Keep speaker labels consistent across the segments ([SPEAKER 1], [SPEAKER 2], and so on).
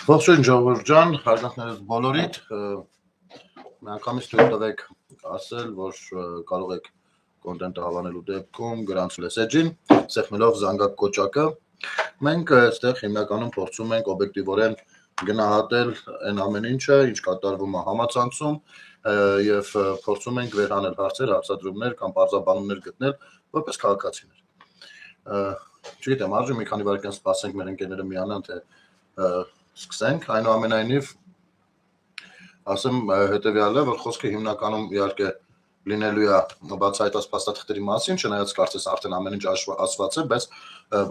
[SPEAKER 1] Ողջույն Ժողովուրդ ջան, հարգանքներս բոլորիդ, միանգամից թույլ տվեք ասել, որ կարող եք կոնտենտը հավանելու դեպքում գրանցել էջին, սեղմելով զանգակ կոճակը։ Մենք այստեղ հիմնականում փորձում ենք օբյեկտիվորեն գնահատել այն ամեն ինչը, ինչ կատարվում է համացանցում, եւ փորձում ենք վերանել հարցեր, հարցադրումներ կամ բարձաբանումներ գտնել որպես քաղաքացիներ։ Չգիտեմ, արժի մի քանի վայրկյան սպասենք մեր ընկերները միանան, թե սկսենք, այնուամենայնիվ ասեմ հետևյալը, որ խոսքը հիմնականում իհարկե լինելու է բացահայտված փաստաթղթերի մասին, չնայած կարծես արդեն ամեն ինչ ասված է, բայց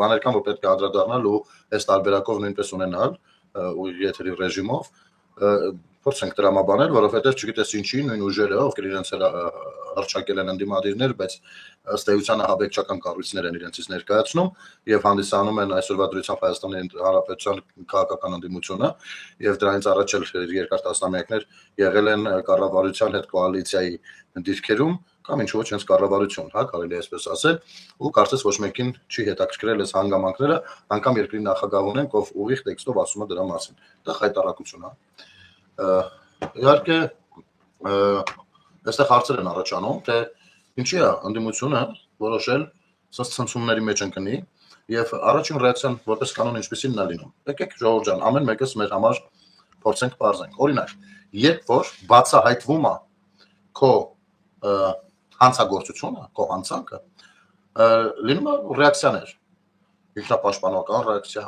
[SPEAKER 1] բաներ կան, որ պետք է անդրադառնալ ու այս տարբերակով նույնպես ունենալ եթերի ռեժիմով, փորձենք տրամաբանել, որովհետև չգիտես ինչի, նույն ուժերը, ովքեր իրենց հռչակել են ընդդիմադիրներ, բայց ըստ էության ահաբեկչական կառույցներ են իրենցից ներկայացնում եւ հանդիսանում են այսօրվա դրությամբ Հայաստանի Հանրապետության քաղաքական ընդդիմությունը եւ դրանից առաջ էլ երկար տասնամյակներ եղել են կառավարության հետ կոալիցիայի դիրքերում կամ ինչ ոչ հենց կառավարություն, հա, կարելի է այսպես ասել, ու կարծես ոչ մեկին չի հետաքրքրել այս հանգամանքները, անգամ երկրի նախագահ ունենք, ով ուղիղ տեքստով ասում է դրա մասին։ Դա խայտարակություն է։ Իհարկե այստեղ հարցեր են առաջանում, թե ինչի է ընդդիմությունը որոշել սենց ցնցումների մեջ ընկնի եւ առաջին ռեակցիան որպես կանոն ինչպեսին նա լինում։ Եկեք Ժողովուրդ ջան, ամեն մեկս մեր համար փորձենք բարձենք։ Օրինակ, երբ որ բացահայտվում է քո հանցագործությունը, քո հանցանքը, լինում է ռեակցիաներ, ինքնապաշտպանական ռեակցիա,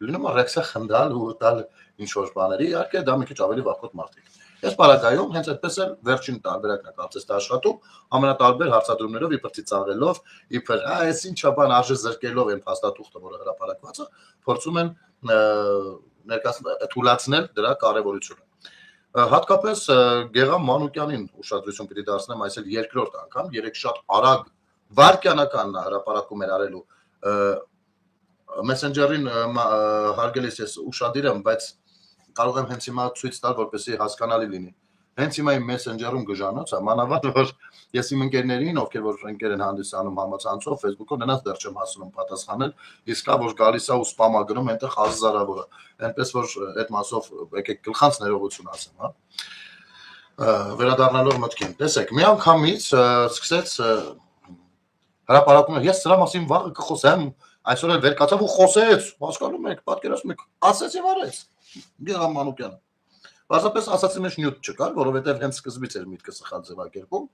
[SPEAKER 1] լինում է ռեակցիա խնդալ ու տալ ինչ-որ բաների, իհարկե դա մի քիչ ավելի վախոտ մարդիկ։ Այս պարագայում հենց այդպես էլ վերջին տարբերակն է կարծես դա աշխատում, ամենատարբեր հարցադրումներով իբր ծիծաղելով, իբր այս ինչա բան արժե զրկելով այն փաստաթուղթը, որը հրապարակված է, փորձում են ներկայացնել, թույլատրել դրա կարևորությունը։ Հատկապես Գեղամ Մանուկյանին ուշադրություն պիտի դարձնեմ, այսօր երկրորդ անգամ, երեք շատ արագ վայրկյանական հրապարակում էր արելու Messenger-ին հարգելիս ես ուշադիր եմ, բայց կարող եմ հենց հիմա ցույց տալ, որպեսզի հասկանալի լինի։ Հենց հիմա իմ Messenger-ում գժանոց է, մանավանդ որ ես իմ ընկերներին, ովքեր որ ընկեր են հանդիսանում համացանցով, Facebook-ով, նրանց դեռ չեմ հասնում պատասխանել, իսկ կա որ գալիս է ու սպամ է գնում, այնտեղ հազարավոր է։ Այնպես որ այդ մասով եկեք գլխանց ներողություն ասեմ, հա։ Վերադառնալով մտքին, տեսեք, մի անգամից սկսեց հրապարակումը, ես սրա մասին վաղը կխոսեմ, այսօր էլ վեր կացավ ու խոսեց, հասկանում եք, պատկերացնում եք, ասեց եւ արեց Գեղամ Մանուկյանը։ Պարզապես ասացի մեջ նյութ չկար, որովհետեւ հենց սկզբից էր միտքը սխալ ձևակերպում։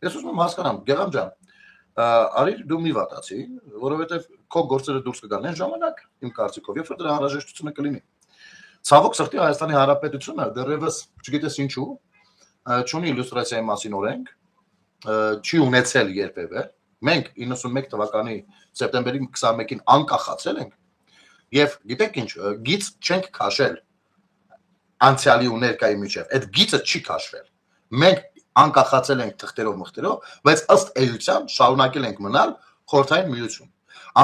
[SPEAKER 1] Ես ուզում եմ հասկանամ, Գեղամ ջան, արի դու մի վատացի, որովհետեւ քո գործերը դուրս կգան այն ժամանակ, իմ կարծիքով, երբ որ դրա անհրաժեշտությունը կլինի։ Ցավոք սրտի Հայաստանի Հանրապետությունը դեռևս, չգիտես ինչու, չունի իլյուստրացիայի մասին օրենք, չի ունեցել երբևէ։ Մենք 91 թվականի սեպտեմբերի 21-ին անկախացել ենք եւ գիտեք ինչ, գիծ չենք քաշել անցյալի ու ներկայի միջև, այդ գիծը չի քաշվել։ Մենք անկախացել ենք թղթերով մղթերով, բայց ըստ էության շարունակել ենք մնալ խորհրդային միություն։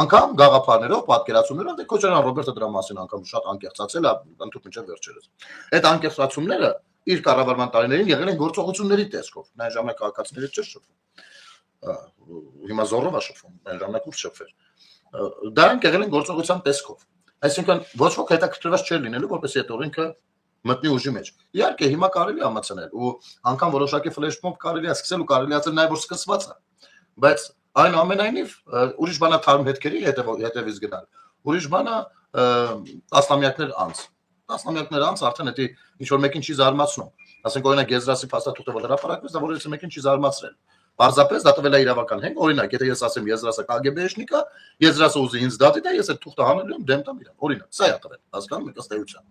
[SPEAKER 1] Անկամ գաղափարներով, պատկերացումներով, դե Քոչարյան Ռոբերտը դրա մասին անգամ շատ անկեղծացել է, ընդհանուր մինչև վերջերս։ Այդ անկեղծացումները իր կառավարման տարիներին եղել են գործողությունների տեսքով։ Նա այն ժամանակ քաղաքացիների չէր շփվում։ Հիմա զորով է շփվում, այն ժամանակ ուր շփվեր։ Դրանք եղել են գործողության տեսքով։ Այսինքն ոչ ոք հետաքրքրված չէր լինելու, որպեսզի այդ օրենքը մտնի ուժի մեջ։ Իհարկե, հիմա կարելի է ամացնել ու անգամ որոշակի ֆլեշմոբ կարելի է սկսել ու կարելի է ասել նաև որ սկսված է։ Բայց այնուամենայնիվ ուրիշ բանա թարմ հետքերի հետևից գնալ։ Ուրիշ բանա տասնամյակներ անց։ Տասնամյակներ անց արդեն դա ինչ որ մեկին չի զարմացնում։ Ասենք օրինակ Եզրասի փաստաթուղթը որ հրապարակվեց, դա որևէ մեկին չի զարմացրել։ Պարզապես դա տվել է իրավական հենք, օրինակ, եթե ես ասեմ Եզրասը KGB-շնիկ է, Եզրասը ուզի ինձ դատի, դա ես այդ թուղթը հանելու եմ, դեմ տամ իրան։ Օրինակ, սա է տվել, հասկանում եք ըստ էության։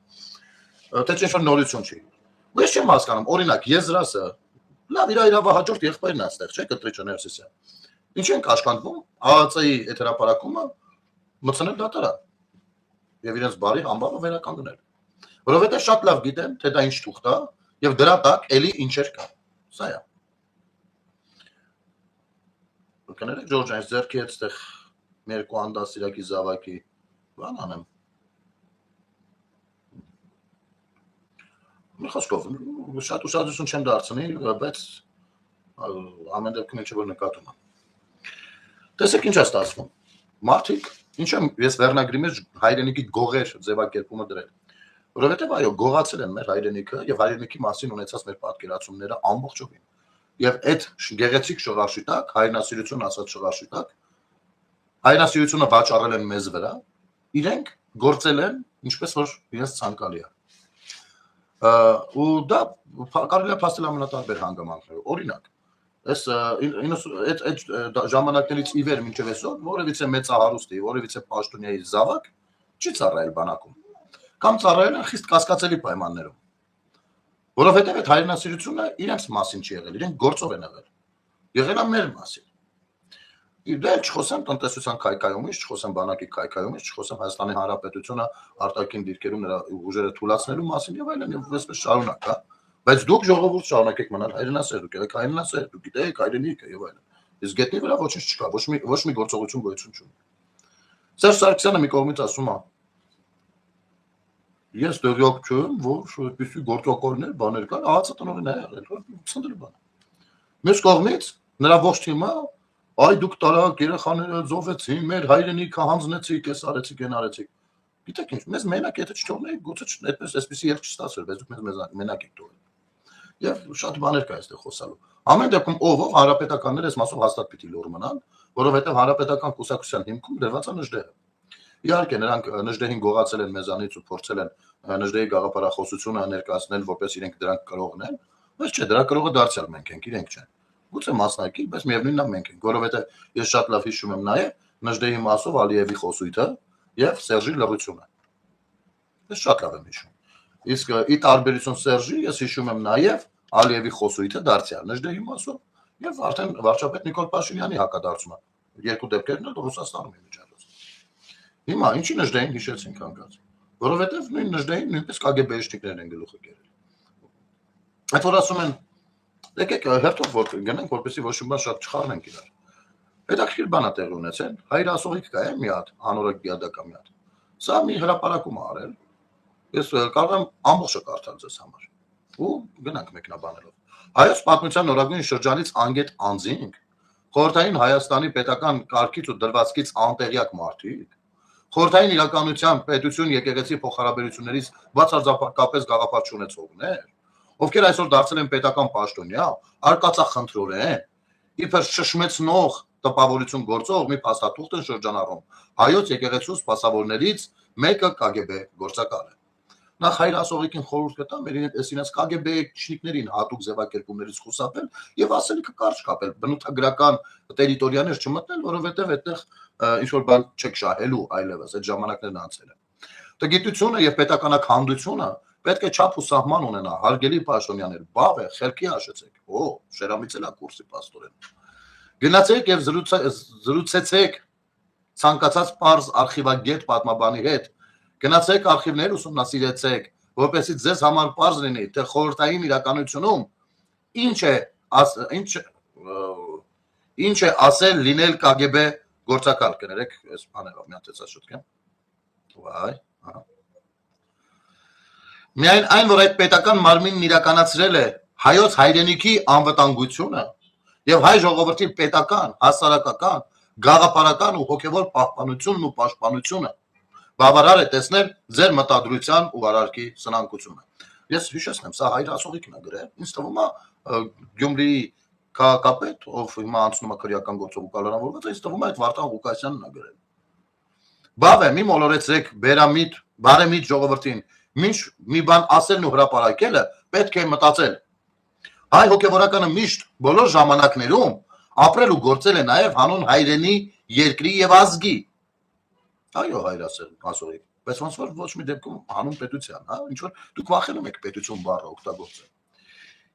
[SPEAKER 1] Թե ինչ-որ նորություն չի։ Ու ես չեմ հասկանում, օրինակ, Եզրասը լավ իր իրավահաջորդ եղբայրն է այստեղ, չէ՞, Կտրիչը Ներսիսյան։ Ինչ են կաշկանդվում ԱԱՑ-ի այդ հրապարակումը մտցնել դատարան եւ իրենց բարի համբավը վերականգնել։ Որովհետեւ շատ լավ գիտեմ, թե դա ինչ թուղթ է եւ դրա տակ էլի ինչեր կա։ Սա է։ Կներեք Ժորժ, այս ձեռքի հետ այդտեղ երկու անդասիրակի զավակի բան անեմ։ Մի խոսքով, շատ ուշադրություն չեմ դարձնի, բայց ամեն դեպքում ինչ որ նկատում եմ։ Տեսեք ինչ է ստացվում։ Մարդիկ, ինչ եմ ես վերնագրի մեջ հայրենիքի գողեր ձևակերպումը դրել։ Որովհետև այո, գողացել են մեր հայրենիքը եւ հայրենիքի մասին ունեցած մեր պատկերացումները ամբողջովին։ Եվ այդ գեղեցիկ շղարշի տակ, հայրենասիրություն ասած շղարշի տակ, հայրենասիրությունը վաճառել են մեզ վրա, իրենք գործել են ինչպես որ իրենց ցանկալի է։ Ու դա կարելի է փաստել ամենատարբեր հանգամանքներով։ Օրինակ, այդ ժամանակներից ի վեր մինչև այսօր որևիցե մեծահարուստի, որևիցե պաշտոնյայի զավակ չի ծառայել բանակում։ Կամ ծառայել են խիստ կասկածելի պայմաններում։ Որովհետև այդ հայրենասիրությունը իրենց մասին չի եղել, իրենք գործով են եղել։ Եղել է մեր մասին։ Դե չխոսեմ տնտեսության քայքայումից, չխոսեմ բանակի քայքայումից, չխոսեմ Հայաստանի Հանրապետությունը արտաքին դիրքերում նրա ուժերը թուլացնելու մասին եւ այլն, եւ այսպես շարունակ, հա։ Բայց դուք ժողովուրդ շարունակեք մնալ հայրենասեր, դուք եք հայրենասեր, դուք գիտեք հայրենիքը եւ այլն։ Իսկ գետնի վրա ոչինչ չկա, ոչ մի գործողություն գոյություն չունի։ Սերժ Սարգսյանը մի կողմից ասում է. Ես դեռ չեմ, որ այդպիսի գործակալներ բաներ կան, ԱԱՑ տնօրեն է եղել, ցնդել բան։ Մյուս կողմից նրա ողջ թիմը այ դուք տարակ երեխաները զոհվեցին, մեր հայրենիքը հանձնեցիք, էս արեցիք, այն արեցիք։ Գիտեք ինչ, մեզ մենակ եթե չթողնեիք, գուցե այսպեսի երկ չստացվեր, բայց դուք մեզ մենակ եք թողել։ Եվ շատ բաներ կա այստեղ խոսալու։ Ամեն դեպքում ով հանրապետականները այս մասով հաստատ պիտի լուր մնան, որովհետև հանրապետական կուսակցության հիմքում դրված է Նժդեհը։ Իհարկե նրանք Նժդեհին գողացել են մեզանից ու փորձել են Նժդեհի գաղափարախոսությունը ներկայացնել, որպես իրենք դրանք կրողն են, բայց չէ, դրա կրողը դարձյալ մենք ենք, իրենք չեն։ Գուցե մասնակի, բայց միևնույնն է մենք ենք, որովհետև ես շատ լավ հիշում եմ նաև Նժդեհի մասով Ալիևի խոսույթը եւ Սերժի լռությունը։ Ես շատ լավ եմ հիշում։ Իսկ ի տարբերություն Սերժի ես հիշում եմ նաև Ալիևի խոսույթը դարձյալ Նժդեհի մասով եւ արդեն վարչապետ Նիկոլ Փաշինյանի հակադարձումը։ Երկու դեպքերն էլ Ռուսաստանում է միջանցած։ Հիմա ինչի Նժդեհին հիշեցինք հանկարծ, որովհետև նույն Նժդեհին նույնպես KGB-շտիկներն են գլուխը կերել։ Այդ որ ասում են, եկեք հերթով որ գնանք, որպեսզի ոչ մի բան շատ չխառնենք իրար։ Հետաքրքիր բան է տեղի ունեցել, հայր ասողիկ կա մի հատ, անորակ գիադակա մի հատ։ Սա մի հրապարակում է արել։ Ես կարող եմ ամբողջը կարդալ ձեզ համար։ Ու գնանք մեկնաբանելով։ Հայոց պատմության նորագույն շրջանից անգետ անձինք, խորհրդային Հայաստանի պետական կարգից ու դրվածքից անտեղյակ մարդիկ, խորհրդային իրականության պետություն եկեղեցի փոխհարաբերություններից բացարձակապես գաղափար չունեցողներ, ովքեր այսօր դարձել են պետական պաշտոնյա, արկածախնդրորեն, իբր շշմեցնող տպավորություն գործող մի փաստաթուղթ են շրջանառում հայոց եկեղեցու սպասավորներից մեկը KGB գործակալ է։ Նախ հայր ասողիկին խորհուրդ կտամ իրենց KGB-շնիկներին հատուկ ձևակերպումներից խուսափել եւ ասելիքը կարճ կապել, բնութագրական տերիտորիաներ չմտնել, որովհետեւ այդտեղ ինչ որ բան չեք շահելու այլևս, այդ ժամանակներն անցել են։ Տգիտությունը եւ պետականաքանդությունը պետք է չափ ու սահման ունենա, հարգելի պաշտոնյաներ, բավ է, խելքի հաշեցեք։ Օ, շերամից էլա կուրսի պաստորեն։ Գնացեք եւ զրուցեցեք ցանկացած պարզ արխիվագետ պատմաբանի հետ։ Գնացեք արխիվներ ուսումնասիրեցեք, որպեսզի ձեզ համար պարզ լինի, թե խորհրդային իրականությունում ինչ է ասել լինել KGB գործակալ, կներեք, այս բաներով մի հատ էսա շուտ կեմ։ Վայ, ահա։ Միայն այն, որ այդ պետական մարմինն իրականացրել է հայոց հայրենիքի անվտանգությունը եւ հայ ժողովրդի պետական, հասարակական, գաղափարական ու հոգեվոր պահպանությունն ու պաշտպանությունը բավարար է տեսնել ձեր մտադրության ու արարքի սնանկությունը։ Ես հիշեցնեմ, սա հայր ասողիկն է գրել, ինձ թվում է Գյումրիի քաղաքապետ, ով հիմա անցնում է քրեական գործով ու կալանավորված է, ինձ թվում է այդ Վարդան Ղուկասյանն է գրել։ Բավ է, մի մոլորեցեք բարեմիտ ժողովրդին, մինչ մի բան ասելն ու հրապարակելը պետք է մտածել։ Հայ հոգևորականը միշտ բոլոր ժամանակներում ապրել ու գործել է նաև հանուն հայրենի, երկրի եւ ազգի։ Այո, հայր ասողիկ, բայց ոնց որ ոչ մի դեպքում հանուն պետության, հա, ինչ որ դուք վախենում եք պետություն բառը օգտագործել։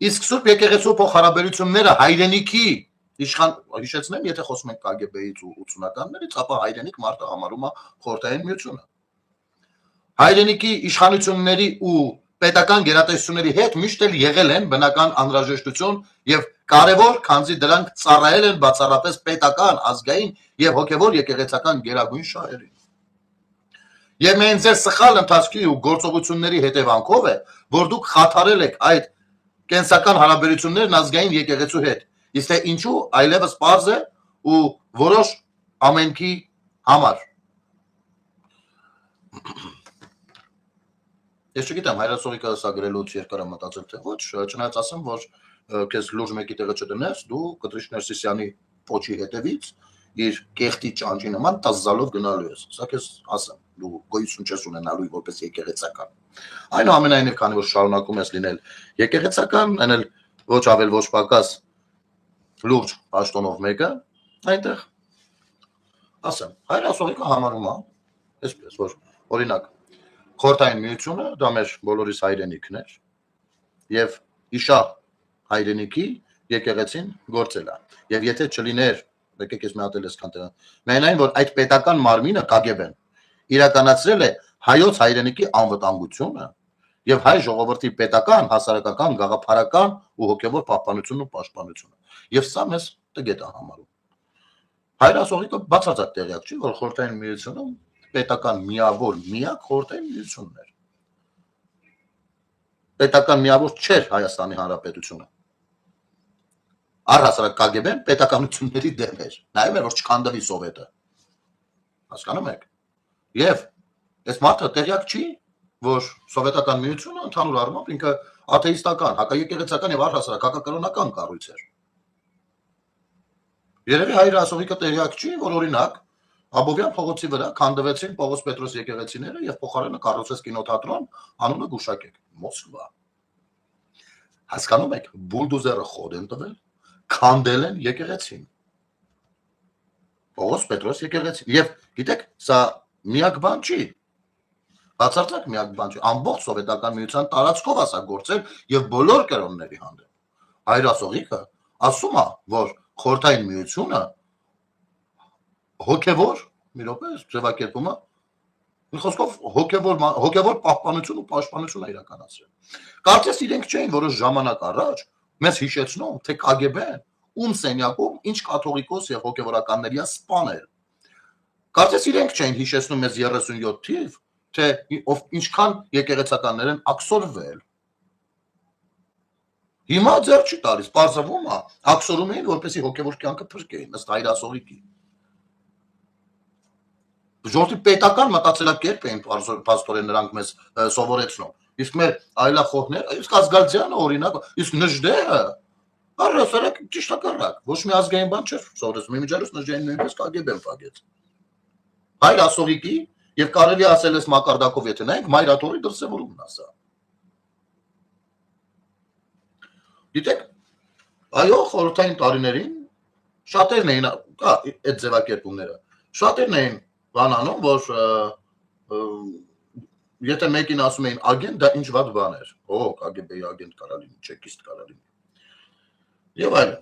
[SPEAKER 1] Իսկ Սուրբ եկեղեցու փոխհարաբերությունները հայրենիքի հիշեցնեմ, եթե խոսում ենք KGB-ից ու 80-ականներից, ապա հայրենիք մարդը համարում է խորհրդային միությունը։ Հայրենիքի իշխանությունների ու պետական գերատեսչությունների հետ միշտ էլ եղել են բնական անհրաժեշտություն եւ կարևոր, քանզի դրանք ծառայել են բացառապես պետական, ազգային եւ հոգեվոր եկեղեցական գերագույն շահերին։ Եվ միայն ձեր սխալ ընթացքի ու գործողությունների հետևանքով է, որ դուք խաթարել եք այդ կենսական հարաբերություններն ազգային եկեղեցու հետ։ Իսկ թե ինչու այլևս պարզ է ու որոշ ամենքի համար։ Ես չգիտեմ, հայրասողիկը սա գրելուց երկար եմ մտածել թե ոչ, չնայած ասեմ, որ քեզ լուրջ մեկի տեղը չդնես, դու Կտրիշ Ներսիսյանի փոչի հետևից իր կեղտի ճանճի նման տազալով գնալու ես։ Սա քեզ ասեմ, դու գոյություն չես ունենալու որպես եկեղեցական։ Այնուամենայնիվ, քանի որ շարունակում ես լինել եկեղեցական, այն էլ ոչ ավել ոչ պակաս լուրջ պաշտոնով մեկը, այնտեղ ասեմ, հայրասողիկը համարում է, այսպես որ օրինակ Խորհրդային միությունը դա մեր բոլորիս հայրենիքն էր եւ իշա հայրենիքի եկեղեցին գործել է եւ եթե չլիներ եկեք ես մի հատ էլ ես կանտեղ միայն այն որ այդ պետական մարմինը KGB-ն իրականացրել է հայոց հայրենիքի անվտանգությունը եւ հայ ժողովրդի պետական հասարակական գաղափարական ու հոգեվոր պահպանությունն ու պաշտպանությունը եւ սա մեզ տգետ է համարում հայրասողիկը բացարձակ տեղյակ չի որ Խորհրդային միությունը պետական միավոր միակ խորհրդային միությունն էր պետական միավոր չէր Հայաստանի Հանրապետությունը առհասարակ KGB-ն պետականությունների դեմ էր նայում էր որ չքանդվի սովետը հասկանում եք եւ այս մարդը տեղյակ չի որ սովետական միությունը ընդհանուր առմամբ ինքը աթեիստական հակաեկեղեցական եւ առհասարակ հակակրոնական կառույց էր երևի հայրասողիկը տեղյակ չի որ օրինակ Աբովյան փողոցի վրա քանդվեցին Պողոս Պետրոս եկեղեցիները եւ փոխարենը կառուցվեց կինոթատրոն, անունը գուշակեք, Մոսկվա։ Հասկանում եք, բուլդոզերը խոդ են տվել, քանդել են եկեղեցին։ Պողոս Պետրոս եկեղեցին։ Եվ գիտեք, սա միակ բան չի։ Բացարձակ միակ բան չի։ Ամբողջ սովետական միության տարածքով ասա գործել եւ բոլոր կրոնների հանդեպ։ Հայրասողիկը ասում է, որ խորհրդային միությունը հոգևոր, մի րոպե, ձևակերպումը, մի խոսքով հոգևոր պահպանություն ու պաշտպանություն է իրականացրել։ Կարծես իրենք չէին որոշ ժամանակ առաջ մեզ հիշեցնում, թե KGB-ն ում սենյակում ինչ կաթողիկոս եւ հոգևորականների է սպանել։ Կարծես իրենք չէին հիշեցնում մեզ 37 թիվ, թե ինչքան եկեղեցականներ են աքսորվել։ Հիմա ձեռ չի տալիս, պարզվում է, աքսորում էին, որպեսզի հոգևոր կյանքը փրկեին, ըստ հայրասողիկի։ Ժողովրդի պետական մտածելակերպ էին պաստորեն նրանք մեզ սովորեցնում։ Իսկ մեր այլախոհները, իսկ Ազգալցյանը օրինակ, իսկ Նժդեհը, առհասարակ ճիշտ հակառակ, ոչ մի ազգային բան չէր սովորեցնում, իմիջիայլոց Նժդեհին նույնպես KGB-ն փակեց։ Հայրասողիկի եւ կարելի ասել էս մակարդակով եթե նայենք, մայրաթորի դրսևորումն է սա։ Գիտեք, այո, խորհրդային տարիներին շատերն էին այդ ձևակերպումները։ Շատերն էին բանանում, որ եթե մեկին ասում էին ագենտ, դա ինչ վատ բան էր։ KGB-ի ագենտ կարա լինի, չեկիստ կարա լինի։ Եվ այլն,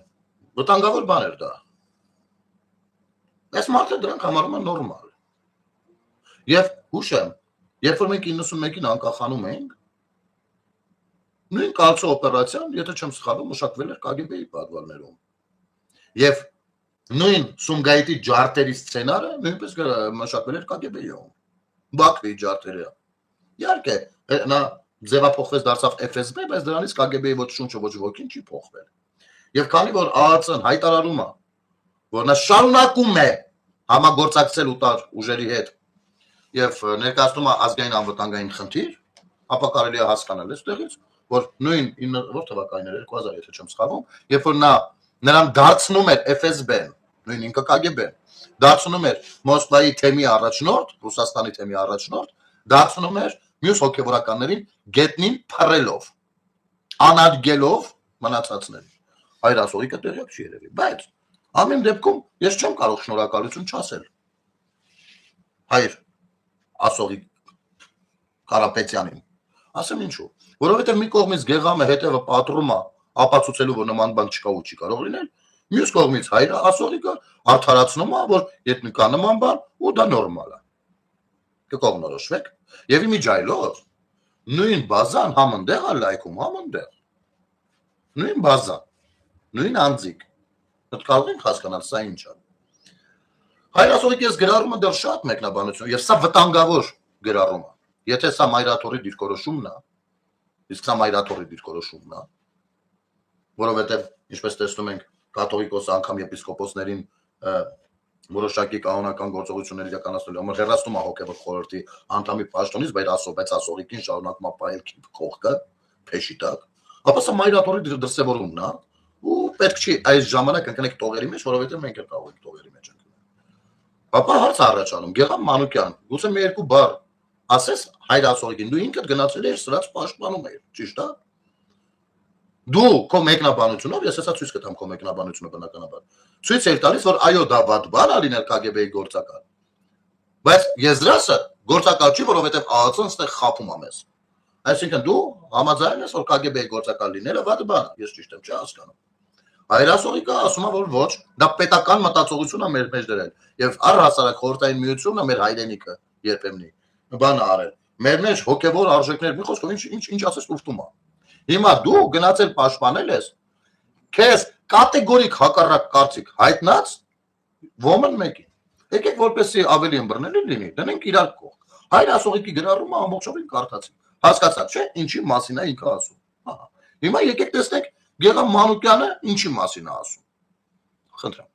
[SPEAKER 1] վտանգավոր բան էր դա։ Այս մարդը դրանք համարում են նորմալ։ Եվ հուշեմ, երբ որ մենք 91-ին անկախանում էինք, նույն կալցո օպերացիան, եթե չեմ սխալվում, մշակվել էր KGB-ի պատվալներում։ Եվ նույն Սումգայիթի ջարտերի սցենարը նույնպես մշակվել էր KGB-ում։ Բաքվի ջարտերը։ Իհարկե, նա ձևափոխվեց դարձավ FSB, բայց դրանից KGB-ի ոչ շունչը ոչ ոգին չի փոխվել։ Եվ քանի որ ԱԱՑ-ն հայտարարում է, որ նա շարունակում է համագործակցել ուտար ուժերի հետ եւ ներկայացնում է ազգային անվտանգային խնդիր, ապա կարելի է հասկանալ այստեղից, որ նույն որ թվականներ 2000, եթե չեմ սխալվում, երբ որ նրան դարձնում էր FSB-ն, նույն ինքը KGB-ն, դարձնում էր Մոսկվայի թեմի առաջնորդ, Ռուսաստանի թեմի առաջնորդ, դարձնում էր մյուս հոգևորականներին գետնին փռելով, անարգելով մնացածներին։ Հայրասողիկը տեղյակ չի երևի, բայց ամեն դեպքում ես չեմ կարող շնորհակալություն չասել հայր ասողիկ Կարապետյանին։ Ասեմ ինչու, որովհետև մի կողմից Գեղամը հետևը պատռում է ապացուցելու, որ նման բան չկա ու չի կարող լինել, մյուս կողմից հայրը ասողիկը արդարացնում է, որ եթե կա նման բան, ու դա նորմալ է։ Կկողմնորոշվեք, եւ իմիջայլոց նույն բազան համընդեղ է լայքում, համընդեղ։ Նույն բազան, նույն անձիկ։ Դուք կարող եք հասկանալ սա ինչ է։ Հայրասողիկի ես գրառումը դեռ շատ մեկնաբանություն, եւ սա վտանգավոր գրառում է։ Եթե սա մայրաթորի դիրքորոշումն է, իսկ սա մայրաթորի դիրքորոշումն է, որովհետեւ ինչպես տեսնում ենք, կաթողիկոս անգամ եպիսկոպոսներին որոշակի կանոնական գործողություններ իրականացնելու համար հեռացնում է հոգևոր խորհրդի անդամի պաշտոնից, բայց ասողիկին շարունակում է պահել քողկը, փեշի տակ, ապա սա մայրաթորի դրսևորումն է, ու պետք չի այս ժամանակ ընկնեք տողերի մեջ, որովհետև մենք էլ կարող ենք տողերի մեջ ընկնել։ Ապա հարց առաջանում, Գեգամ Մանուկյան, գուցե մի երկու բառ ասես հայր ասողիկին, դու ինքդ գնացել ես սրանց պաշտպանում ես, ճիշտ է։ Դու քո մեկնաբանությունով, ես հեսա ցույց կտամ քո մեկնաբանությունը բնականաբար։ Ցույց էր տալիս, որ այո, դա վատ բան է լինել KGB-ի գործակալ։ Բայց Եզրասը գործակալ չի, որովհետև ԱԱՑ-ն ստեղ խափում է մեզ։ Այսինքն դու համաձայն ես, որ KGB-ի գործակալ լինելը վատ բան է, ես ճիշտ եմ, չի հասկանում։ Հայրասողիկը ասում է, որ ոչ, դա պետական մտածողություն է մեր մեջ դրել, եւ առհասարակ խորհրդային միությունը մեր հայրենիքը երբեմնի բան է արել։ Մեր մեջ հոգևոր արժեքներ, մի խոսքով ինչ ասես ուշտում է։ Հիմա դու գնացել պաշտպանել ես, քեզ կատեգորիկ հակառակ կարծիք հայտնած ոմն մեկին։ Եկեք որպեսզի ավելի ըմբռնելի լինի, դնենք իրար կողք։ Հայր ասողիկի գրառումը ամբողջովին կարդացի։ Հասկացաք, չէ՞, ինչի մասին է ինքը ասում։ Ահա։ Հիմա եկեք տեսնենք Գեգամ Մանուկյանը ինչի մասին է ասում։ Խնդրեմ։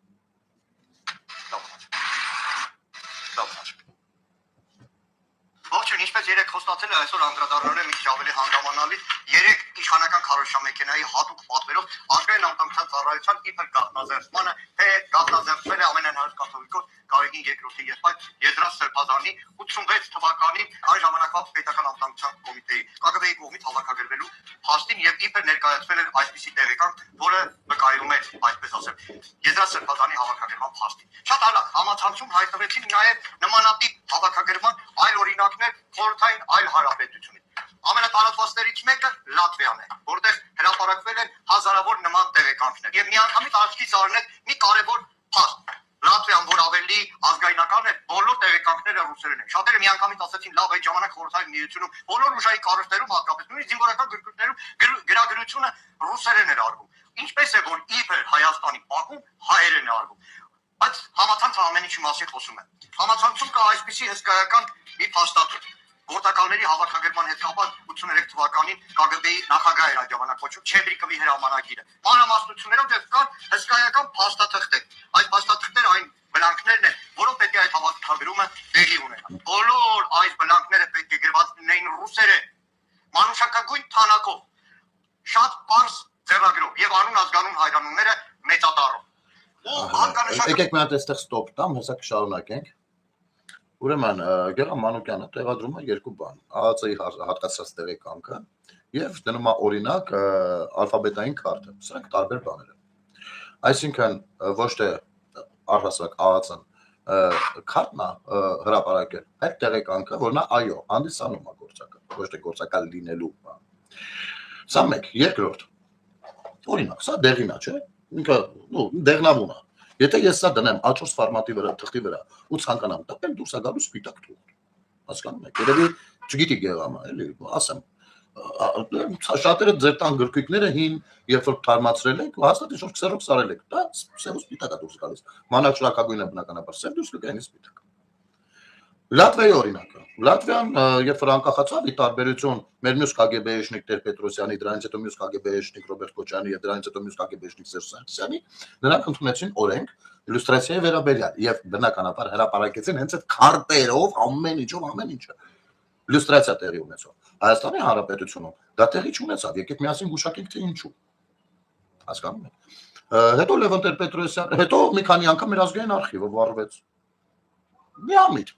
[SPEAKER 2] Ողջույն, ինչպես երեք խոստացել է, այսօր անդրադառնալու եմ մի քիչ ավելի հանգամանալի երեք իշխանական քարոզչամեքենայի հատուկ պատվերով ազգային անվտանգության ծառայության իբր գաղտնազերծմանը, թե գաղտնազերծվել է ամենահայտ կաթողիկոս Գարեգին II-ի եղբայր Եզրաս Սրբազանի 86 թվականին այն ժամանակվա պետական անվտանգության կոմիտեի KGB-ի կողմից հավաքագրվելու փաստին եւ իբր ներկայացվել էր այսպիսի տեղեկան, որը վկայում է, այսպես ասեմ, Եզրաս Սրբազանի հավաքագրման փաստին։ Շատ արագ համացանցում հայտնվեցին նաեւ նմանատիպ հավաքագրման այլ օրինակներ խորհրդային այլ հարաբերությունից։ Ամենատարածվածներից մեկը Լատվիան է, որտեղ հրապարակվել են հազարավոր նման տեղեկանքներ։ Եվ միանգամից աչքից առնեք մի կարևոր փաստ։ Լատվիան, որ ավելի ազգայնական է, բոլոր տեղեկանքները ռուսերեն են։ Շատերը միանգամից ասացին, լավ, այդ ժամանակ խորհրդային միությունում բոլոր ուժային կառույցներում, հատկապես նույնիսկ զինվորական գրքույկներում գրագրությունը ռուսերեն էր արվում։ Ինչպես է, որ իբր Հայաստանի Բաքվում հայերեն է արվում։ Բայց համացանցը ամեն ինչի մասին խոսում է։ Համացանցում կա այսպիսի հսկայական մի փաստաթուղթ։ Գործակալների հավաքագրման հետ կապված 83 թվականին KGB-ի նախագահ էր այդ ժամանակ կոչվում Չեբրիկովի հրամանագիրը։ Մանրամասնություններով դեռ կան հսկայական փաստաթղթեր։ Այդ փաստաթղթերը այն բլանքներն են, որոնք պետք է այդ հավաքագրումը տեղի ունենա։ Բոլոր այս բլանքները պետք է գրված լինեին ռուսերեն, մանուշակագույն թանակով, շատ պարզ ձեռագրով եւ անուն ազգանուն հայրանումները մեծատառով։
[SPEAKER 1] Եկեք մի հատ այստեղ ստոպ տամ, հեսա կշարունակենք։ Ուրեմն Գեգամ Մանուկյանը տեղադրում է երկու բան՝ ԱԱՑ-ի հատկացած տեղեկանքը եւ դնում է օրինակ ալֆաբետային քարտը։ Սրանք տարբեր բաներ են։ Այսինքն ոչ թե առհասարակ ԱԱՑ-ն քարտն է հրապարակել, այդ տեղեկանքը, որն է այո, հանդիսանում է գործակալ, ոչ թե գործակալ լինելու բան։ Սա մեկ, երկրորդ։ Օրինակ, սա դեղին է, չէ՞։ Ինքը դեղնավուն է։ Եթե ես սա դնեմ A4 ֆորմատի վրա, թղթի վրա ու ցանկանամ տապել, դուրս է գալու սպիտակ թուղթ։ Հասկանում եք։ Երևի չգիտի Գեգամը, էլի, ասեմ։ Շատերը ձեր տան գրքույկները հին, երբ որ թարմացրել եք, հաստատ ինչ-որ քսերով սարել եք, դա սևը սպիտակ է դուրս գալիս։ Մանակ շրակագույնը բնականաբար սև դուրս կգայնի սպիտակ։ Լատվիայի օրինակը։ Լատվիան, երբ որ անկախացավ, ի տարբերություն մեր մյուս KGB-իշնիկ Տեր-Պետրոսյանի, դրանից հետո մյուս KGB-իշնիկ Ռոբերտ Քոչյանի եւ դրանից հետո մյուս KGB-իշնիկ Սերժ Սարգսյանի, նրանք ընդունեցին օրենք իլյուստրացիայի վերաբերյալ եւ բնականաբար հրապարակեցին հենց այդ քարտերով ամեն ինչով ամեն ինչը։ Իլյուստրացիա տեղի ունեցավ։ Հայաստանի Հանրապետությունում դա տեղի չունեցավ, եկեք միասին գուշակենք թե ինչու։ Հասկանում եք։ Հետո Լևոն Տեր-Պետրոսյան, հետո մի քանի անգամ մեր ազգային արխիվը վառվեց։ Միամիտ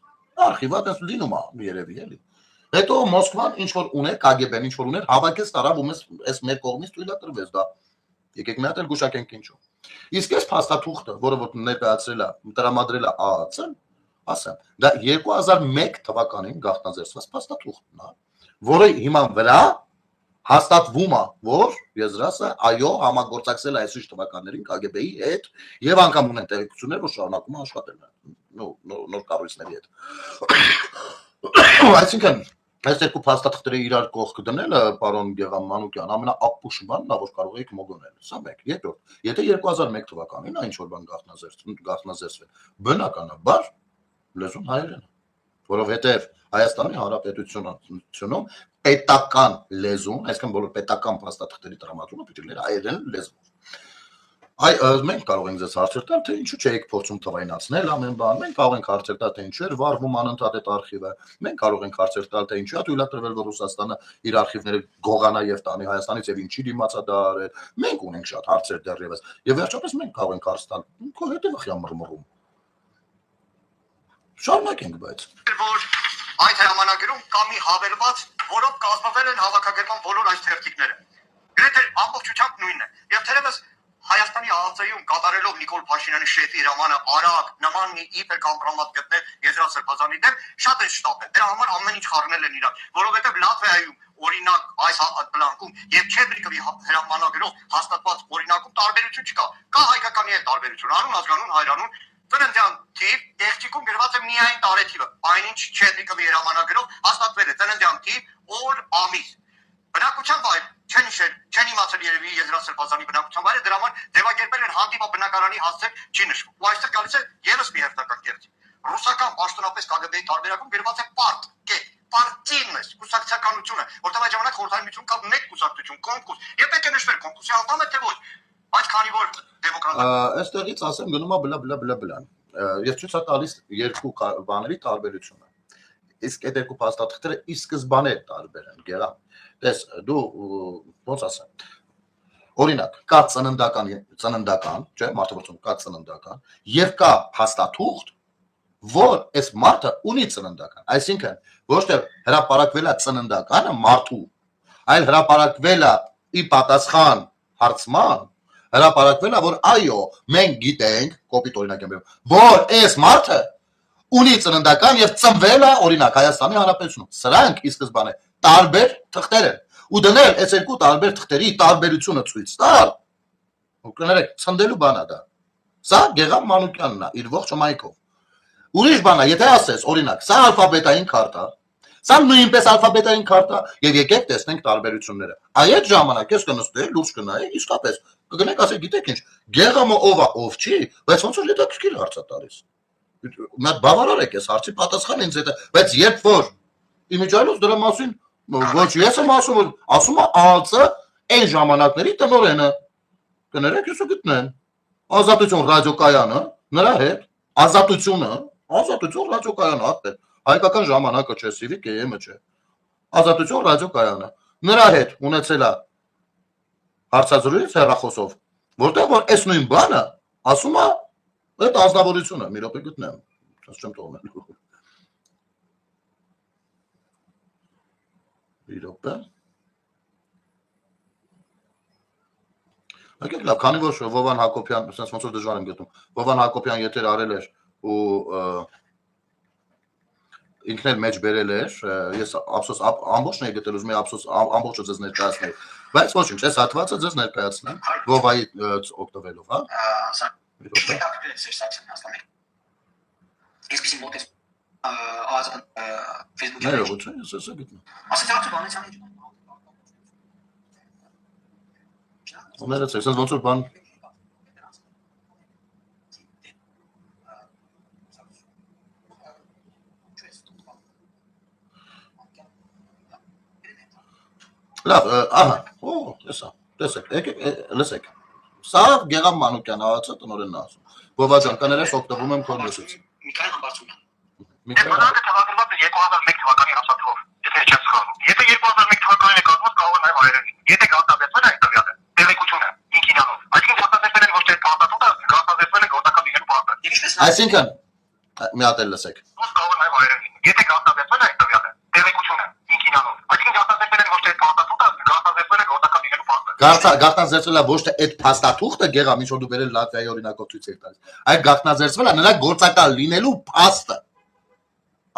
[SPEAKER 1] արխիվը դες լինում է երևի էլի։ Հետո Մոսկվան ինչ որ ուներ, KGB-ն ինչ որ ուներ, հավաքեց տարավ ու այս մեր կողմից թույլատրվեց դա։ Եկեք մի հատ էլ գուշակենք ինչու։ Իսկ այս փաստաթուղթը, որը որ ներկայացրել է, տրամադրել է ԱԱՑ-ն, ասեմ, դա 2001 թվականին գաղտնազերծված փաստաթուղթն է, որը հիման վրա հաստատվում է, որ Եզրասը այո համագործակցել է այսիշ թվականներին KGB-ի հետ եւ անգամ ունեն տեղեկություններ, որ շարունակում է աշխատել նոր կառույցների հետ։ Այսինքն այս երկու փաստաթղթերը իրար կողք դնելը, պարոն Գեգամ Մանուկյան, ամենաապուշ բանն է, որ կարող եք մոգոնել։ Սա մեկ, երկրորդ, եթե 2001 թվականին այն ինչ-որ բան գաղտնազերծվել, բնականաբար լեզուն հայերեն է, որովհետև Հայաստանի Հանրապետությունում պետական լեզուն, այսինքն բոլոր պետական փաստաթղթերի տրամադրումը պիտի լիներ հայերեն լեզվով։ Այ մենք կարող ենք ձեզ հարցեր տալ, թե ինչու չեք փորձում թվայնացնել ամեն բան։ Մենք կարող ենք հարցեր տալ, թե ինչու էր վարվում անընդհատ այդ արխիվը։ Մենք կարող ենք հարցեր տալ, թե ինչու է թույլատրվել, որ Ռուսաստանը իր արխիվները գողանա եւ տանի Հայաստանից եւ ինչի դիմացա դա արել։ Մենք ունենք շատ հարցեր դեռևս։ Եվ վերջապես մենք կարող ենք հարց տալ, քո հետևը խիամ մռմռում։ Շարունակենք բայց։
[SPEAKER 2] Որ այդ հրամանագրում կա մի հավելված, որով կազմվել են հավաքագրման բոլոր այս թերթիկները։ Գրեթե ամբողջությամբ նույնն է։ Եվ թերևս Հայաստանի ԱԱԾ-ում կատարելով Նիկոլ Փաշինյանի շեֆի հրամանը արագ նման մի իբր կամպրոմատ գտնել Եզրափ Սրբազանի դեմ շատ է շտապ է։ Դրա համար ամեն ինչ խառնել են իրար, որովհետև Լատվիայում օրինակ այս բլանկում եւ Չեբրիկովի հրամանագրով հաստատված օրինակում տարբերություն չկա։ Կա հայկականի հետ տարբերություն, անուն, ազգանուն, հայրանուն, ծննդյան թիվ, տեղջիկում գրված է միայն տարեթիվը։ Այնինչ Չեբրիկովի հրամանագրով հաստատվել է ծննդյան թիվ, օր, ամիս։ Բնակության վայր չեն իշել, չեն իմացել երևի Եզրափ Սրբազանի բնակության վայրը, դրա համար ձևակերպել են հանդիպա բնակարանի հասցել չի նշվում։ Ու այստեղ գալիս է եւս մի հերթական կերպ։ Ռուսական պաշտոնապես ԿԳԲ-ի տարբերակում գրված է պարտ, կետ, պարտինность, կուսակցականությունը, որտեղ այդ ժամանակ խորհրդային միություն կա մեկ կուսակցություն, կոնկուրս։ Եվ պետք է նշվել կոնկուրսի անդամ է թե ոչ։ Բայց քանի որ դեմոկրատիա
[SPEAKER 1] Այստեղից ասեմ գնում է բլա։ Ես ցույց եմ տալիս երկու բաների տարբերությունը։ Իսկ այդ երկու փաստաթղթերը ի սկզբանե տարբեր են, գերա։ Տես դու ոնց ասեմ։ Օրինակ, կա ծննդական, չէ, մարդու կա ծննդական, եւ կա փաստաթուղթ, որ այս մարդը ունի ծննդական։ Այսինքն, ոչ թե հրապարակվել է ծննդականը մարդու, այլ հրապարակվել է ի պատասխան հարցման, հրապարակվել է, որ այո, մենք գիտենք, կոպիտ օրինակ եմ բերում, որ այս մարդը ունի ծննդական եւ ծնվել է օրինակ Հայաստանի Հանրապետությունում։ Սրանք ի սկզբանե տարբեր թղթեր են։ Ու դնել այս երկու տարբեր թղթերի տարբերությունը ցույց տալ։ Ու կներեք, ցնդելու բան է դա։ Սա Գեգամ Մանուկյանն է իր ողջ մայքով։ Ուրիշ բան է, եթե ասես, օրինակ, սա ալֆաբետային քարտա, սա նույնպես ալֆաբետային քարտա, եւ եկեք տեսնենք տարբերությունները։ Այդ ժամանակ ես կնստեի, լուրջ կնայի, իսկապես կգնեք ասեք, գիտեք ինչ, Գեգամը ով է, ով չի, բայց ոնց որ հետաքրքիր հարց է տալիս։ Մի բավարար եք այս հարցի պատասխան ինձ հետ, բայց երբ որ իմիջիայլոց դրա մասին ոչ ես եմ ասում, որ ասում է ԱԱԾ այն ժամանակների տնօրենը։ Կներեք, ես գտնեմ։ Ազատություն ռադիոկայանը, նրա հետ, ազատություն ռադիոկայանը, հատել։ Հայկական ժամանակը չէ, Civic AM-ը չէ։ Ազատություն ռադիոկայանը։ Նրա հետ ունեցել է հարցազրույց հեռախոսով, որտեղ որ այս նույն բանը ասում է այդ ազնվորությունը, մի րոպե գտնեմ, ես չեմ թողնել։ Մի րոպե։ Եկեք լավ, քանի որ Վովան Հակոբյան, sense ոնց որ դժվար եմ գտնում, Վովան Հակոբյան եթեր արել էր ու ինքն էլ մեջ բերել էր, ես ափսոս ամբողջն էի գտել, ուզում եի ափսոս ամբողջը ձեզ ներկայացնել, բայց ոչինչ, այս հատվածը ձեզ ներկայացնեմ, Վովայի օգտվելով, հա։ Ներողություն, ես էսա գտնում։ Ներեցեք, sense ոնց որ բան Լավ, ահա, տեսեք, եկեք, լսեք։ Սա Գեգամ Մանուկյան ԱԱՑ տնօրենն է ասում։ Վովա ջան, կներես օգտվում եմ քո լսից։
[SPEAKER 2] Միքայել Համբարձումյան։
[SPEAKER 1] Միքայել
[SPEAKER 2] Բանակը թվագրված է 2001 թվականի հաստատվով, եթե չեմ սխալվում։ Եթե 2001 թվականին է կազմված, կարող է նաև հայերենի։ Եթե գաղտնաբերվել է այդ տվյալը, տեղեկությունը, ինքինանով։ Այսինքն գաղտնաբերվել են ոչ թե փաստաթուղթը, գաղտնաբերվել է գործական լինելու փաստը։
[SPEAKER 1] Այսինքն, մի հատ էլ լսեք։
[SPEAKER 2] Կարող է նաև հայերենի։ Եթե գաղտնաբերվել է այդ տվյալը, տեղեկությունը, ինքինանով։ Այսինքն գաղտնաբերվել են ոչ թե փաստաթուղթը, գաղտնաբերվել է գործական լինելու փաստը։
[SPEAKER 1] Գաղտնաձերծվել է ոչ թե այդ փաստաթուղթը Գեգամ, ինչ որ դու բերել Լատվիայի օրինակով ցույց եք տալիս, այլ գաղտնաձերծվել է նրա գործական լինելու փաստը։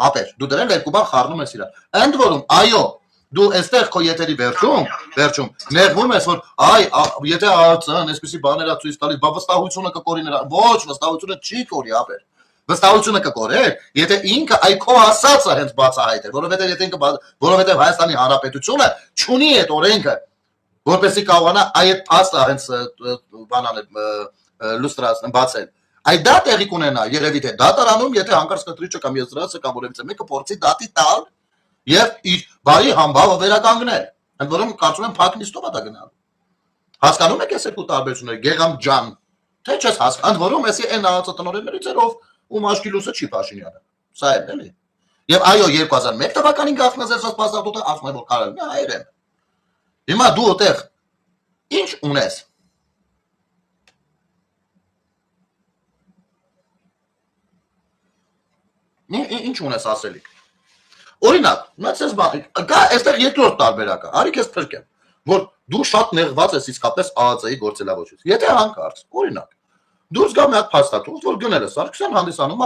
[SPEAKER 1] Ապեր, դու դրել երկու բան խառնում ես իրար։ Ընդ որում, այո, դու այստեղ քո եթերի վերջում նեղվում ես, որ այ եթե ԱԱՑ-ն այսպեսի բաներ է ցույց տալիս, բա վստահությունը կկորի նրա։ Ոչ, վստահությունը չի կորի, ապեր։ Վստահությունը կկորեր, եթե ինքը այ քո ասածը հենց բացահայտեր, որովհետև Հայաստանի Հանրապետությունը չունի այդ օրենքը, որպեսզի կարողանա այդ փաստը հենց բանան լուստրացնել, բացել։ Այդ դա տեղի կունենա, երևի թե դատարանում, եթե հանկարծ կտրիչը կամ եզրացը կամ որևիցե մեկը փորձի դատի տալ եւ իր բարի համբավը վերականգնել։ Ընդ որում կարծում եմ փակ նիստով է դա գնալու։ Հասկանում եք այս երկու տարբերությունները, Գեգամ ջան։ Թե չես հասկանում, ընդ որում էսի այն ԱԱԾ տնօրեններից էր, ով ում աչքի լույսը չի Փաշինյանը։ Սա է, էլի։ Եվ այո 2001 թվականին գաղտնազերծած պասպորտը ասում է որ կարելի է հայերեն։ Հիմա դու այդտեղ ինչ ունես։ Ինչ ունես ասելիք։ Օրինակ, մտածես բան, կա այստեղ երկրորդ տարբերակը, արի քեզ փրկեմ, որ դու շատ նեղված ես իսկապես ԱԱԾ-ի գործելավոճից։ Եթե հանկարծ, օրինակ, դուրս գա մի հատ փաստաթուղթ, որ գնել է Սարգսյան հանդիսանում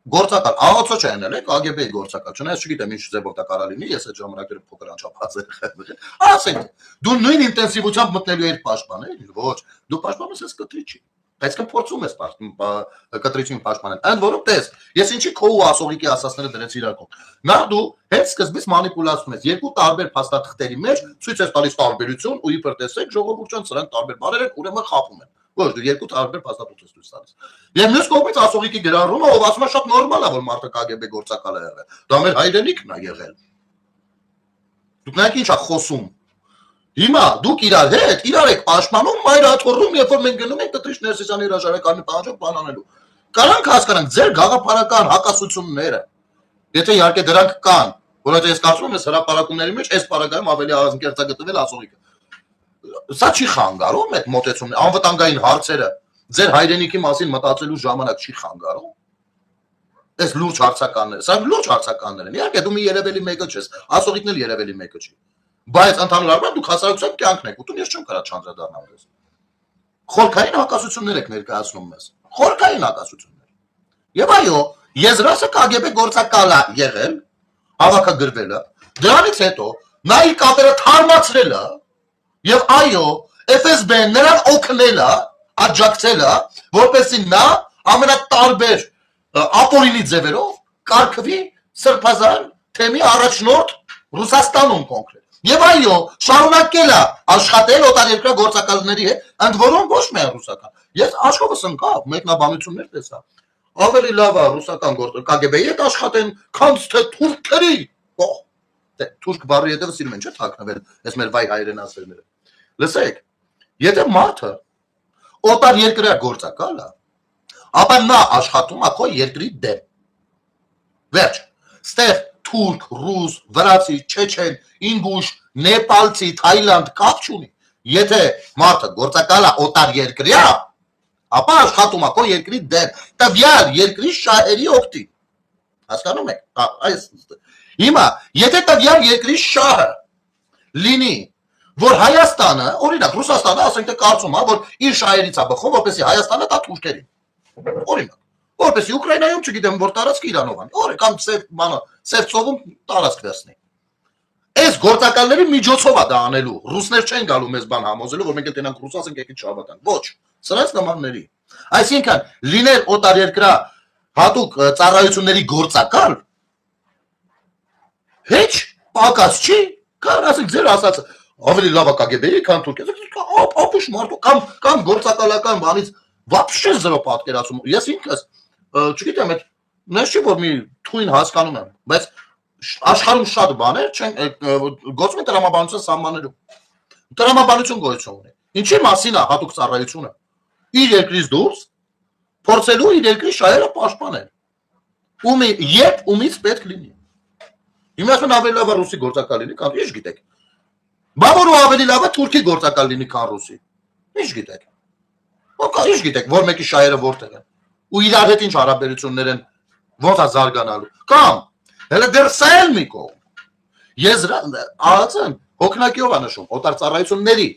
[SPEAKER 1] գործակալ, ԱԱՑ չէ էնել, ԿԳԲ-ի գործակալ, չնայած չգիտեմ ինչ ձևով դա կարող լինի, ես այդ ժամանակները փոքր անչափած եմ։ Ասենք, դու նույն ինտենսիվությամբ մտնելու ես պաշտպանել, ոչ, դու պաշտպանում ես կտրիչի, բայց կփորձում ես կտրիչին պաշտպանել։ Ընդ որում տես, ես ինչի քո ու ասողիկի ասածները դրեց իրակում։ Նախ դու հետ սկզբից մանիպուլացնում ես երկու տարբեր փաստաթղթերի մեջ, ցույց ես տալիս տարբերություն ու իբր տեսեք ժողովուրդյան սրանք տարբեր բառեր են, ուրեմն խափում են։ Ոչ, դու երկու տարբեր փաստաթուղթ ես ցույց տալիս։ Եվ մյուս կողմից ասողիկի գրառումը, ով ասում է շատ նորմալ է, որ մարդը ԿԳԲ գործակալ է եղել։ Դա մեր հայրենիքն է եղել։ Դուք նայեք ինչ է խոսում։ Հիմա դուք իրար հետ, իրար եք պաշտպանում, մայր աթոռում, երբ որ մենք գնում ենք Տիգրան Ներսիսյանի հրաժարականի պահանջով բանանելու։ Կարանք հասկանանք ձեր գաղափարական հակասությունները։ Եթե իհարկե դրանք կան, որովհետեւ ես կարծում եմ, ես հրապարակումների մեջ այս պարագայում ավելի ազնկերտագտվել ասողիկը։ Սա չի խանգարում այդ մոտեցումն, անվտանգային հարցերը ձեր հայրենիքի մասին մտածելու ժամանակ չի խանգարում։ Այս լուրջ հարցականները, սա լուրջ հարցականներ են։ Իհարկե դու մի երևելի մեկը չես, ասողիկն էլ երևելի մեկը չի։ Բայց ընդհանուր առմամբ դուք հասարակության կյանքն եք ուտում, ես չեմ կարող չանդրադառնալ դες։ Խորքային հակասություններ եք ներկայացնում մեզ։ Խորքային հակասություններ։ Եվ այո, Եզրասը ԿԳԲ գործակալ է եղել, հավաքագրվել է։ Դրանից հետո նա իր կապերը թարմացրել է, եւ այո, FSB-ն նրան օգնել է, աջակցել է, որպեսզի նա ամենատարբեր ապօրինի ձևերով կարգվի սրբազան թեմի առաջնորդ Ռուսաստանում կոնկրետ։ Եվ այո, շարունակել է աշխատել օտարերկրյա գործակալների հետ, ընդ որում ոչ միայն ռուսական։ Ես աշխովս ընկավ, մեկնաբանություններ տեսա։ Ավելի լավ է ռուսական ԿԳԲ-ի հետ աշխատեն, քան թե թուրքերի։ Դե թուրք բառի հետևը սիրում են չէ՞ թաքնվել, այս մեր վայ հայրենասերները։ Լսեք, եթե մարդը օտար երկրյա գործակալ է, ապա նա աշխատում է քո երկրի դեմ։ Վերջ, ստեղ թուրք, ռուս, վրացի, չեչեն, ինգուշ, նեպալցի, թայլանդ կապ չունի։ Եթե մարդը գործակալ է օտար երկրյա, ապա աշխատում է քո երկրի դեմ, տվյալ երկրի շահերի օգտին։ Հասկանում եք։ Հիմա, եթե տվյալ երկրի շահը լինի, որ Հայաստանը, օրինակ Ռուսաստանը, ասենք թե կարծում է, որ իր շահերից է բխում, որպեսզի Հայաստանը տա թուրքերին։ Օրինակ, որպեսզի Ուկրաինայում չգիտեմ որ տարածք Իրանով անի, օրինակ կամ սև ծովում տարածք դասնի։ Այս գործակալների միջոցով է դա անելու։ Ռուսներ չեն գալու մեզ բան համոզելու, որ մենք էլ տենանք ռուս ասենք եկեք չհավատանք։ Ոչ, սրանց նմանների։ Այսինքն, լինել օտարերկրյա հատուկ ծառայությունների գործակալ Heç պակաս չի, կան ասենք ձեր ասածը ավելի լավ է ԿԳԲ-ի, քան թուրքիա, ապուշ մարդու կամ գործակալական բանից вообще զրո պատկերացում։ Ես ինքս չգիտեմ, այդ նշի որ մի թույն հասկանում եմ, բայց աշխարհում շատ բաներ չեն գործում են տրամաբանության սահմաններում։ Տրամաբանություն գոյություն ունի։ Ինչի մասին է հատուկ ծառայությունը։ Իր երկրից դուրս փորձելու իր երկրի շահերը պաշտպանել։ Ումից պետք լինի։ Հիմա ասում ավելի լավ է ռուսի գործակալ լինի, քան ինչ գիտեք։ Բա որ ավելի լավ է թուրքի գործակալ լինի, քան ռուսի։ Ինչ գիտեք։ Ինչ գիտեք, որ մեկի շահերը որտեղ են։ Ու իրար հետ ինչ հարաբերություններ են, ոնց է զարգանալու։ Կամ հələ դեռ սա էլ մի կողմ։ ԱԱՑ-ն հոգնակիով է նշում օտար ծառայությունների,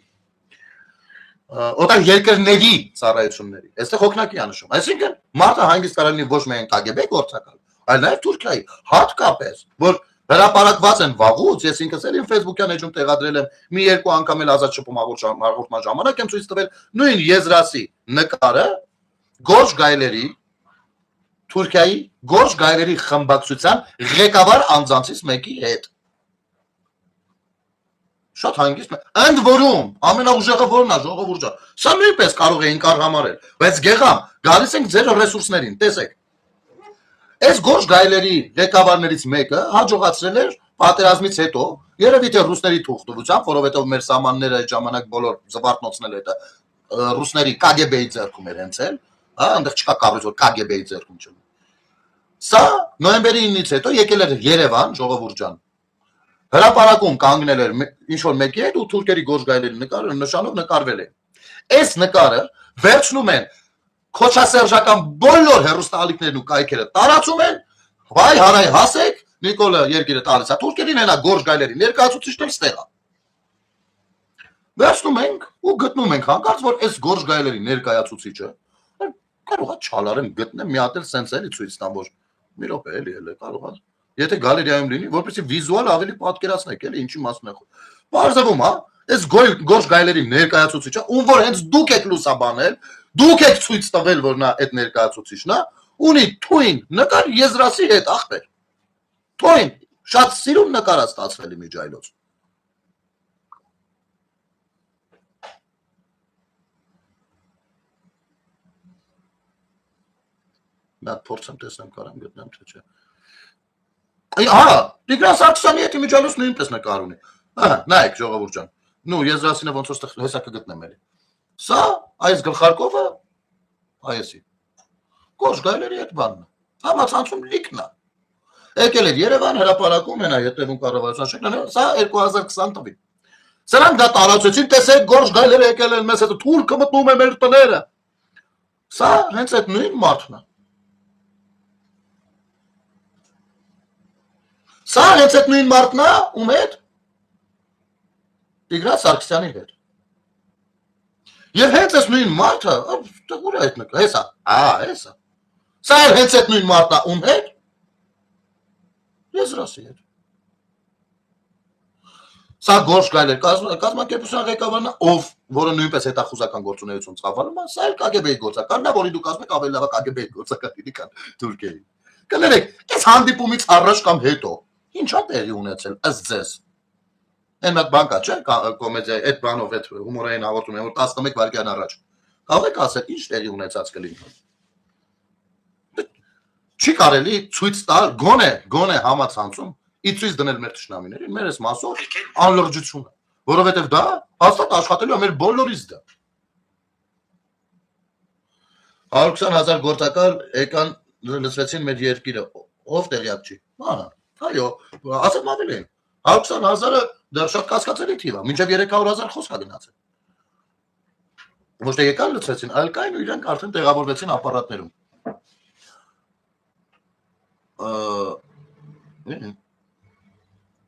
[SPEAKER 1] օտար երկրների ծառայությունների։ Այստեղ հոգնակի է նշում։ Այսինքն մարդը հանգիստ կարող լինի ոչ միայն ԿԳԲ գործակալ, այլ նաև Թուրքիայի, հատկապես, որ հրապարակված են վաղուց, ես ինքս էլ իմ Facebook-յան էջում տեղադրել եմ, մի երկու անգամ էլ ազատ շփում հաղորդման ժամանակ եմ ցույց տվել նույն Եզրասի նկարը Գորժ Գայլերի Թուրքիայի Գորժ Գայլերի խմբակցության ղեկավար անձանցից մեկի հետ։ Շատ հանգիստ է։ Ընդ որում ամենաուժեղը որն է, ժողովուրդ ջան։ Սա նույնպես կարող էին կարգամարել, բայց գեղամ, գալիս ենք ձեր ռեսուրսներին, տեսեք։ Այս Գորժ Գայլերի ղեկավարներից մեկը հաջողացրել էր պատերազմից հետո, երևի թե ռուսների թուղթությամբ, որովհետև մեր սահմանները այդ ժամանակ բոլոր զվարթնոցնել հետը ռուսների KGB-ի ձեռքում էր հենց էլ, հա, այնտեղ չկա կառույց, որ KGB-ի ձեռքում չլինի։ Սա նոյեմբերի 9-ից հետո եկել էր Երևան, ժողովուրդ ջան։ Հրապարակում կանգնել էր ինչ որ մեկի հետ ու թուրքերի Գորժ Գայլերի նշանով նկարվել է։ Այս նկարը վերցնում են քոչասերժական բոլոր հերոստալիկներն ու կայքերը տարածում են, վայ հարայ հասեք, Նիկոլը երկիրը տալիս է թուրքերին, հենա Գորժ Գայլերի ներկայացուցիչներ ստեղա։ Վերցնում ենք ու գտնում ենք հանկարծ, որ այս Գորժ Գայլերի ներկայացուցիչը կարող է չալարեն գտնեմ մի հատ էլ սենց էլի ցույց տամ, որ մի րոպե էլի էլ կարող է։ Եթե գալերիայում լինի, որպեսզի վիզուալ ավելի պատկերացնեք, էլի ինչի մասն է խոսքը։ Բարձվում, հա, այս Գորժ Գայլերի ներկայացուցիչը, ում որ հենց դուք եք լուսաբանել, դուք եք ցույց տվել, որ նա այդ ներկայացուցիչն է, ունի թույն նկար Եզրասի հետ ախպեր։ Թույն, շատ սիրուն նկար է ստացվել իմիջայլոց։ Նա փորձեմ տեսնեմ կարամ գտնեմ թե չէ։ Հա, Տիգրան Սարգսյանի հետ իմիջիալոց նույնպես նկար ունի։ Ահա, նայեք ժողովուրդ ջան։ Նու Եզրասինը ոնց որ հեսա կգտնեմ էլի։ Սա այս գլխարկովը այսի։ Գորժ Գայլերի հետ բանն է։ Համացանցում լիքն է։ Եկել էր Երևան հրապարակում հենա հետևում կառավարության շենքն, սա 2020 թվականին։ Սրանք դա տարածեցին, տեսեք Գորժ Գայլերը եկել են մեզ հետ, թուրքը մտնում է մեր տները։ Սա հենց այդ նույն մարդն է։ Սա հենց այդ նույն մարդն է, ում հետ Տիգրան Սարգսյանի հետ։ Եվ հենց այս նույն մարդը, ուր է այդ նկարը, հեսա, հեսա։ Սա հենց այդ նույն մարդն է, ում հետ Եզրասի հետ։ Սա Գորժ Գայլեր կազմակերպության ղեկավարն է, ով որը նույնպես հետախուզական գործունեություն ծավալում է, սա էլ KGB-ի գործականն է, որի դուք ասում եք ավելի լավ է KGB-ի գործականին քան Թուրքիայի։ Կներեք, այս հանդիպումից առաջ կամ հետո ինչ է տեղի ունեցել ըստ ձեզ։ Այն մոտ բանկա չէ, կոմեդիա, այդ բանով այդ հումորային հաղորդում է, որ 11 վայրկյան առաջ։ Կարող եք ասել, ինչ տեղի ունեցած կլինի։ Չի կարելի ցույց տալ գոնե համացանցում իցույց դնել մեր ճշնամիներին, մեր այս մասով անլրջությունը, որովհետև դա հաստատ աշխատելու է մեր բոլորիս դա։ 120,000 գործակալ եկան լսվեցին մեր երկիրը, ով տեղյակ չի։ Այո, ասեմ ավելի։ 120,000-ը դեռ շատ կասկածելի թիվ է, մինչև 300,000 խոսք է գնացել։ Ոչ թե եկան լսվեցին, այլ կային ու իրանք արդեն տեղավորվեցին ապարատներում։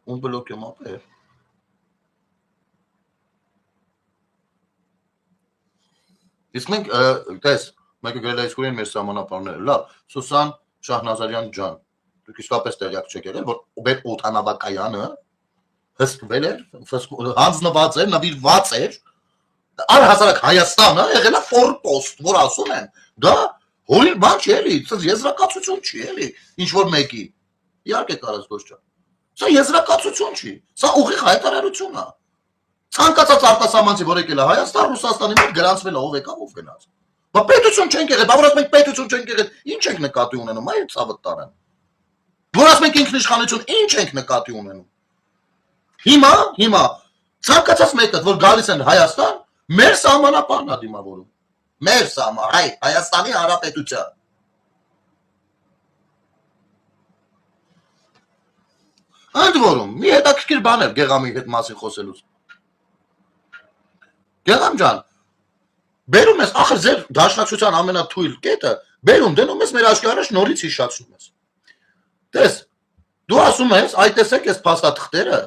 [SPEAKER 1] Un bloque մապ է։ Իսկ մենք, տես, մեկը գրել է իսկույն մեր սահմանապահները, լավ, Սուսան Շահնազարյան ջան, դուք իսկապես տեղյակ չեք եղել, որ մեր օդանավակայանը հսկվել էր, հանձնված էր, նվիրված էր, առհասարակ Հայաստանը եղել է ֆորպոստ, որ ասում են, դա հորիլ բան չի էլի, եզրակացություն չի էլի, ինչ որ մեկի, իհարկե կարած Գորժ ջան, սա եզրակացություն չի, սա ուղիղ հայտարարություն է, ցանկացած արտասահմանցի, որ եկել է Հայաստան, Ռուսաստանի մեջ գրանցվել է, ով եկավ, ով գնաց, բա պետություն չենք եղել, բա որ ասում ենք պետություն չենք եղել, ինչ ենք նկատի ունենում, այ ցավը տարան, որ ասում ենք ինքնիշխանություն, ինչ ենք նկատի ունենում, հիմա, ցանկացած մեկը, որ գալիս են Հայաստան, մեր սահմանապահն է դիմավորում, մեր սահման, Հայաստանի Հանրապետության։ Ընդ որում, մի հետաքրքիր բան էր Գեղամի հետ մասին խոսելուց։ Գեղամ ջան, բերում ես, ախր ձեր դաշնակցության ամենաթույլ կետը, բերում դնում ես մեր աչքի առաջ նորից հիշացնում ես։ Տես, դու ասում ես, այ տեսեք այս փաստաթղթերը,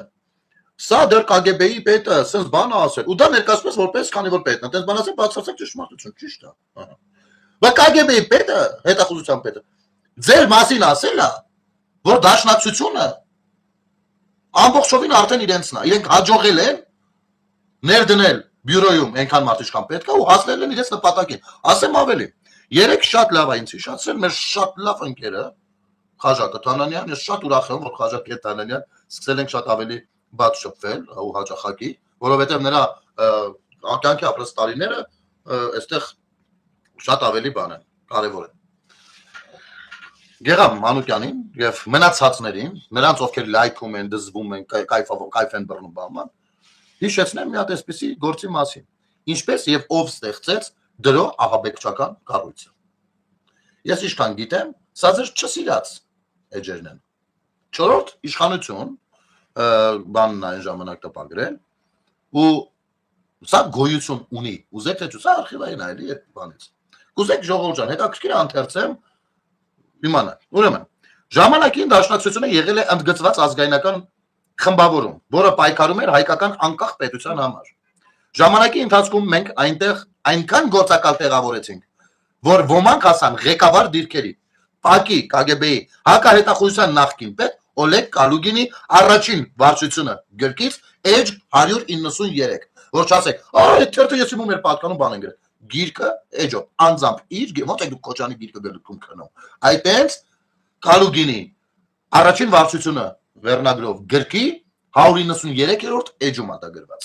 [SPEAKER 1] սա դեռ KGB-ի պետը սենց բան է ասել, ու դա ներկայացնում ես որպես քանի որ պետն է, տենց բան ասել բացարձակ ճշմարտություն, ճիշտ է։ Բա KGB-ի պետը, հետախուզության պետը, ձեր մասին ասել է, որ դաշնակցությունը ամբողջովին արդեն իրենցն է, իրենք հաջողել են ներդնել բյուրոյում այնքան մարդիշքան պետք է ու հասնել են իրենց նպատակին։ Ասեմ ավելի, երեք շատ լավ է ինձ հիշացրել մեր շատ լավ ընկերը Խաժա Կաթանանյան, ես շատ ուրախ եմ, որ Խաժա Կաթանանյան սկսել ենք շատ ավելի բաց շփվել ու հաճախակի, որովհետև նրա կյանքի ապրած տարիները այստեղ շատ ավելի բան են, կարևոր են։ Գեղամ Մանուկյանին եւ մնացածներին, նրանց ովքեր լայքում են, դզվում են, կայֆ են բռնում բանման, հիշեցնեմ մի հատ այսպիսի գործի մասին։ ինչպես եւ ով ստեղծեց դրո ահաբեկչական կառույցը։ Ես ինչքան գիտեմ, սա ձեր չսիրած էջերն են։ 4-րդ իշխանություն բանն այն ժամանակ տպագրել ու սա գոյություն ունի։ Ուզեք թե սա արխիվային այլի այդ բանից։ Կուզեք ժողովուրդ ջան, հետաքրքիր անթերցեմ իմանալ։ Ուրեմն, ժամանակին դաշնակցությունը եղել է ընդգծված ազգայնական խմբավորում, որը պայքարում էր հայկական անկախ պետության համար։ Ժամանակի ընթացքում մենք այնտեղ այնքան գործակալ տեղավորեցինք, որ ոմանք հասան ղեկավար դիրքերի։ ՊԱԿ-ի, ԿԳԲ-ի հակահետախուզության նախկին պետ Օլեգ Կալուգինի առաջին վարչությունը գրքից էջ 193, որ չասեք, այդ թերթը ես իմում էր պատկանում բան են գրել։ Գիրքը էջո անձամբ իր ոնց է դուք Քոչանի գիրքը գրում քնում։ Այդտենց Կալուգինի առաջին վարչությունը վերնագրով գրքի 193-րդ էջում է դա գրված։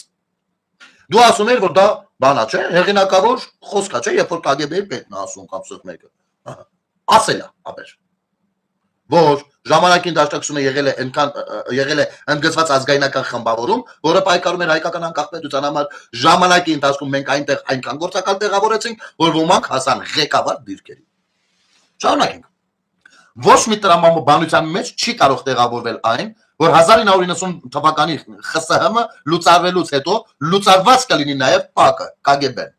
[SPEAKER 1] Դու ասում ես, որ դա բանա չէ, հեղինակավոր խոսքա չէ, երբ որ ԿԳԲ-ի պետն է ասում կամ սուտ մեկը։ Ասել է, ապեր։ Որ ժամանակին դաշնակցությունը եղել է ընդգծված ազգայնական խմբավորում, որը պայքարում էր հայկական անկախ պետության համար, ժամանակի ընթացքում մենք այնտեղ այնքան գործակալ տեղավորեցինք, որ ոմանք հասան ղեկավար դիրքերի։ Շարունակենք։ Ոչ մի տրամաբանության մեջ չի կարող տեղավորվել այն, որ 1990 թվականի ԽՍՀՄ լուծարվելուց հետո լուծարված կլինի նաև ՊԱԿ-ը, ԿԳԲ-ն։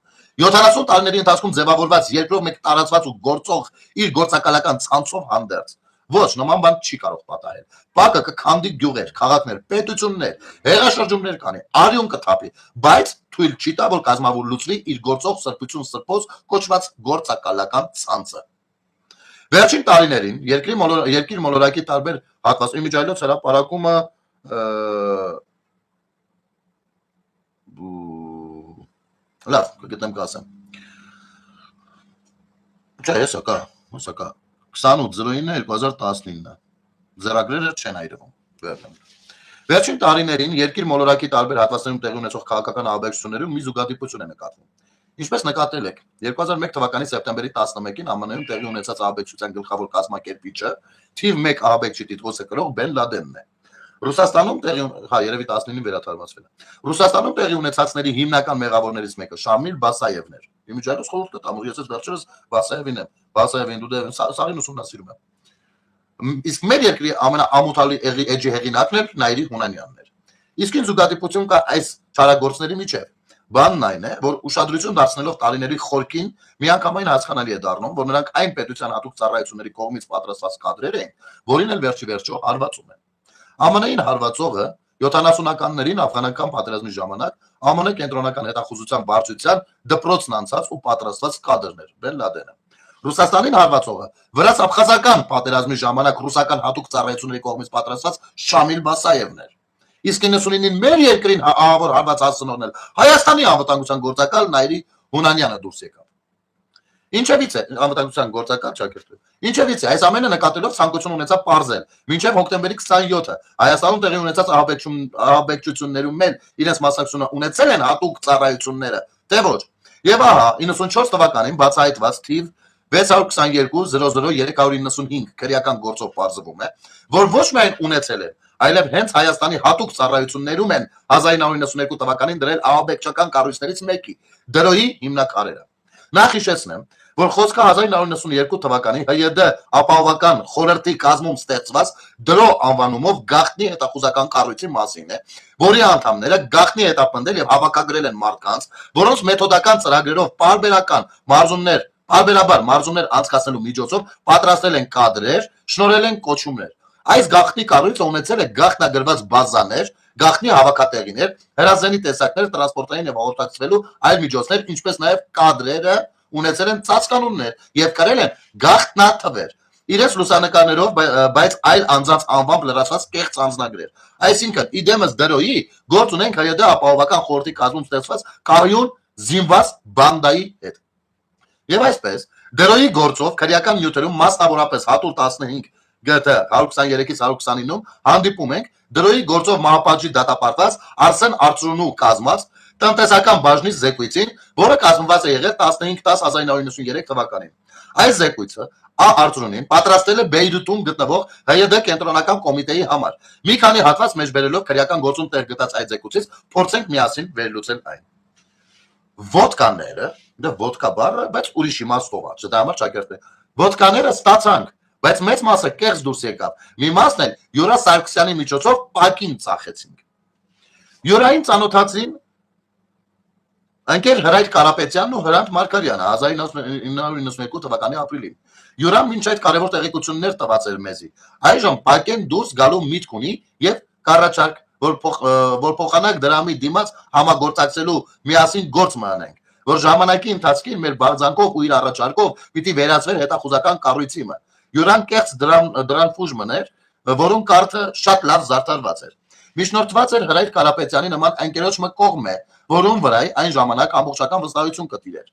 [SPEAKER 1] 70 տարիների ընթացքում ձևավորված երկրով մեկ տարածված ու գործող իր գործակալական ցանցով հանդերձ։ Ոչ, նման բան չի կարող պատահել։ ՊԱԿ-ը կքանդի գյուղեր, քաղաքներ, պետություններ, հեղաշրջումներ կանի, արյուն կթափի, բայց թույլ չի տա, որ կազմավոր լուծվի իր գործող սրբություն սրբոց կոչված գործակալական ցանցը։ Վերջին տարիներին երկիր մոլորակի տարբեր հատվածում իմիջիայլոց հրապարակումը լավ, կգտնեմ կասեմ։ Չէ, հեսա կա 28/09/2019 ձեռագրերը չեն այրվում։ Վերջին տարիներին երկիր մոլորակի տարբեր հատվածներում տեղի ունեցող քաղաքական ահաբեկչություններում մի զուգադիպություն է նկատվում։ Ինչպես նկատել եք, 2001 թվականի սեպտեմբերի 11-ին ԱՄՆ-ում տեղի ունեցած ահաբեկչության գլխավոր կազմակերպիչը թիվ 1 ահաբեկչի տիտղոսը կրող Բեն Լադենն է։ Ռուսաստանում երևի 19-ին վերաթարմացվել է։ Ռուսաստանում տեղի ունեցածների հիմնական մեղավորներից մեկը Շամիլ Բասաևն էր։ Իմիջիայլոց խորհուրդ կտամ, որ ես ես վերջերս Բասաևին եմ, Բասաևին դու սարին ուսումնասիրում եմ։ Իսկ մեր երկրի ամենաամոթալի էջի հեղինակն էր Նայիրի Հունանյանն էր։ Իսկ ինչ զուգադիպություն կա այս չարագործների միջև։ Բանն այն է, որ ուշադրություն դարձնելով տարիների խորքին միանգամայն հասկանալի է դառնում, որ նրանք այն պետության հատուկ ծառայությունների կողմից պատրաստված կադրեր են, որին էլ վերջի վերջո հարվածում են։ ԱՄՆ-ին հարվածողը 70-ականներին աֆղանական պատերազմի ժամանակ ԱՄՆ կենտրոնական հետախուզության վարչության դպրոցն անցած ու պատրաստված կադրներ Բեն Լադենը։ Ռուսաստանին հարվածողը վրաց-աբխազական պատերազմի ժամանակ ռուսական հատուկ ծառայությունների կողմից պատրաստված Շամիլ Բասաևն էր։ Իսկ 99-ին մեր երկրին ահավոր հարված հասցնողն էլ Հայաստանի անվտանգության գործակալ Նայիրի Հունանյանը դուրս եկավ։ Ինչևից է անվտանգության գործակալ Շակերտը։ Ինչևից է այս ամենը նկատելով ցանկություն ունեցավ պարզել։ Մինչև հոկտեմբերի 27-ը Հայաստանում տեղի ունեցած ահաբեկչություններում էլ իրենց մասնակցությունը ունեցել են հատուկ ծառայությունները, թե ոչ։ Եվ ահա 94 թվականին բացահայտված թիվ 622-00395 քրեական գործով պարզվում է, որ ոչ միայն ունեցել են, այլև հենց Հայաստանի հատուկ ծառայություններում են 1992 թվականին դրել ահաբեկչական կառույցներից մեկի դրոյի հիմնակարերը։ Նախ հիշեցնեմ, որ խոսքը 1992 թվականի ՀՅԴ ապահովական խորհրդի կազմում ստեղծված դրո անվանումով գաղտնի հետախուզական կառույցի մասին է, որի անդամները գաղտնի հետապնդել եւ հավաքագրել են մարդկանց, որոնց մեթոդական ծրագրերով պարբերաբար մարզումներ անցկացնելու միջոցով պատրաստել են կադրեր, շնորհել են կոչումներ։ Այս գաղտնի կառույցը ունեցել է գաղտնագրված բազաներ, գաղտնի հավաքատեղիներ, հրազենի տեսակներ, տրանսպորտային եւ հաղորդակցվելու այլ միջոցներ, ինչպես նաեւ կադրերը ունեցել են ծածկանուններ եւ կրել են գաղտնաթվեր։ Իրենց լուսանկարներով, բայց այլ անձանց անվամբ լրացված կեղծ անձնագրեր։ Այսինքն, իդեմս դրոյի գործ ունենք ՀՅԴ ապահովական խորհրդի կազմում ստեղծված կայուն զինված բանդայի հետ։ Եվ այսպես, դրոյի գործով քրեական նյութերում մասնավորապես հատուր 15 ԳԹ 123-129-ում հանդիպում ենք դրոյի գործով մահապատժի դատապարտված Արսեն Արծրունու կազմած տնտեսական բաժնի զեկույցին, որը կազմված է եղել 15/10/1993 թվականին։ Այս զեկույցը Արծրունին պատրաստել է Բեյրութում գտնվող ՀՅԴ կենտրոնական կոմիտեի համար։ Մի քանի հատված մեջ բերելով քրեական գործում տեղ գտած այդ զեկույցից փորձենք միասին վերլուծել այն։ Ոդկաները, դա ոդկա բառը, բայց ուրիշ իմաստով է, դա համար ճակերտներ։ Ոդկաները ստացանք, բայց մեծ մասը կեղծ դուրս եկավ։ Մի մասն էլ Յուրա Սարգսյանի միջոցով պակին ծախեցինք։ Յուրային ծանոթացին ընկեր Հրայր Կարապետյանն ու Հրանտ Մարգարյանը 1992 թվականի ապրիլին։ Յուրան մինչ այդ կարևոր տեղեկություններ տված էր մեզի։ Այժմ պակեն դուրս գալու միտք ունի եւ կառաջարկ, որ փոխանակ դրամի դիմաց համագործակցելու միասին գործ մնանենք, որ ժամանակի ընթացքին մեր բարձանքով ու իր առաջարկով պիտի վերածվեր հետախուզական կառույցի։ Յուրան կեղծ դրան ֆուժ մներ, որոնց կարթը շատ լավ զարդարված էր։ Միջնորդված էր Հրայր Կարապետյանի նման ընկերոջ մը կողմը, որոնց վրա այն ժամանակ ամբողջական վստահություն կտիրեր։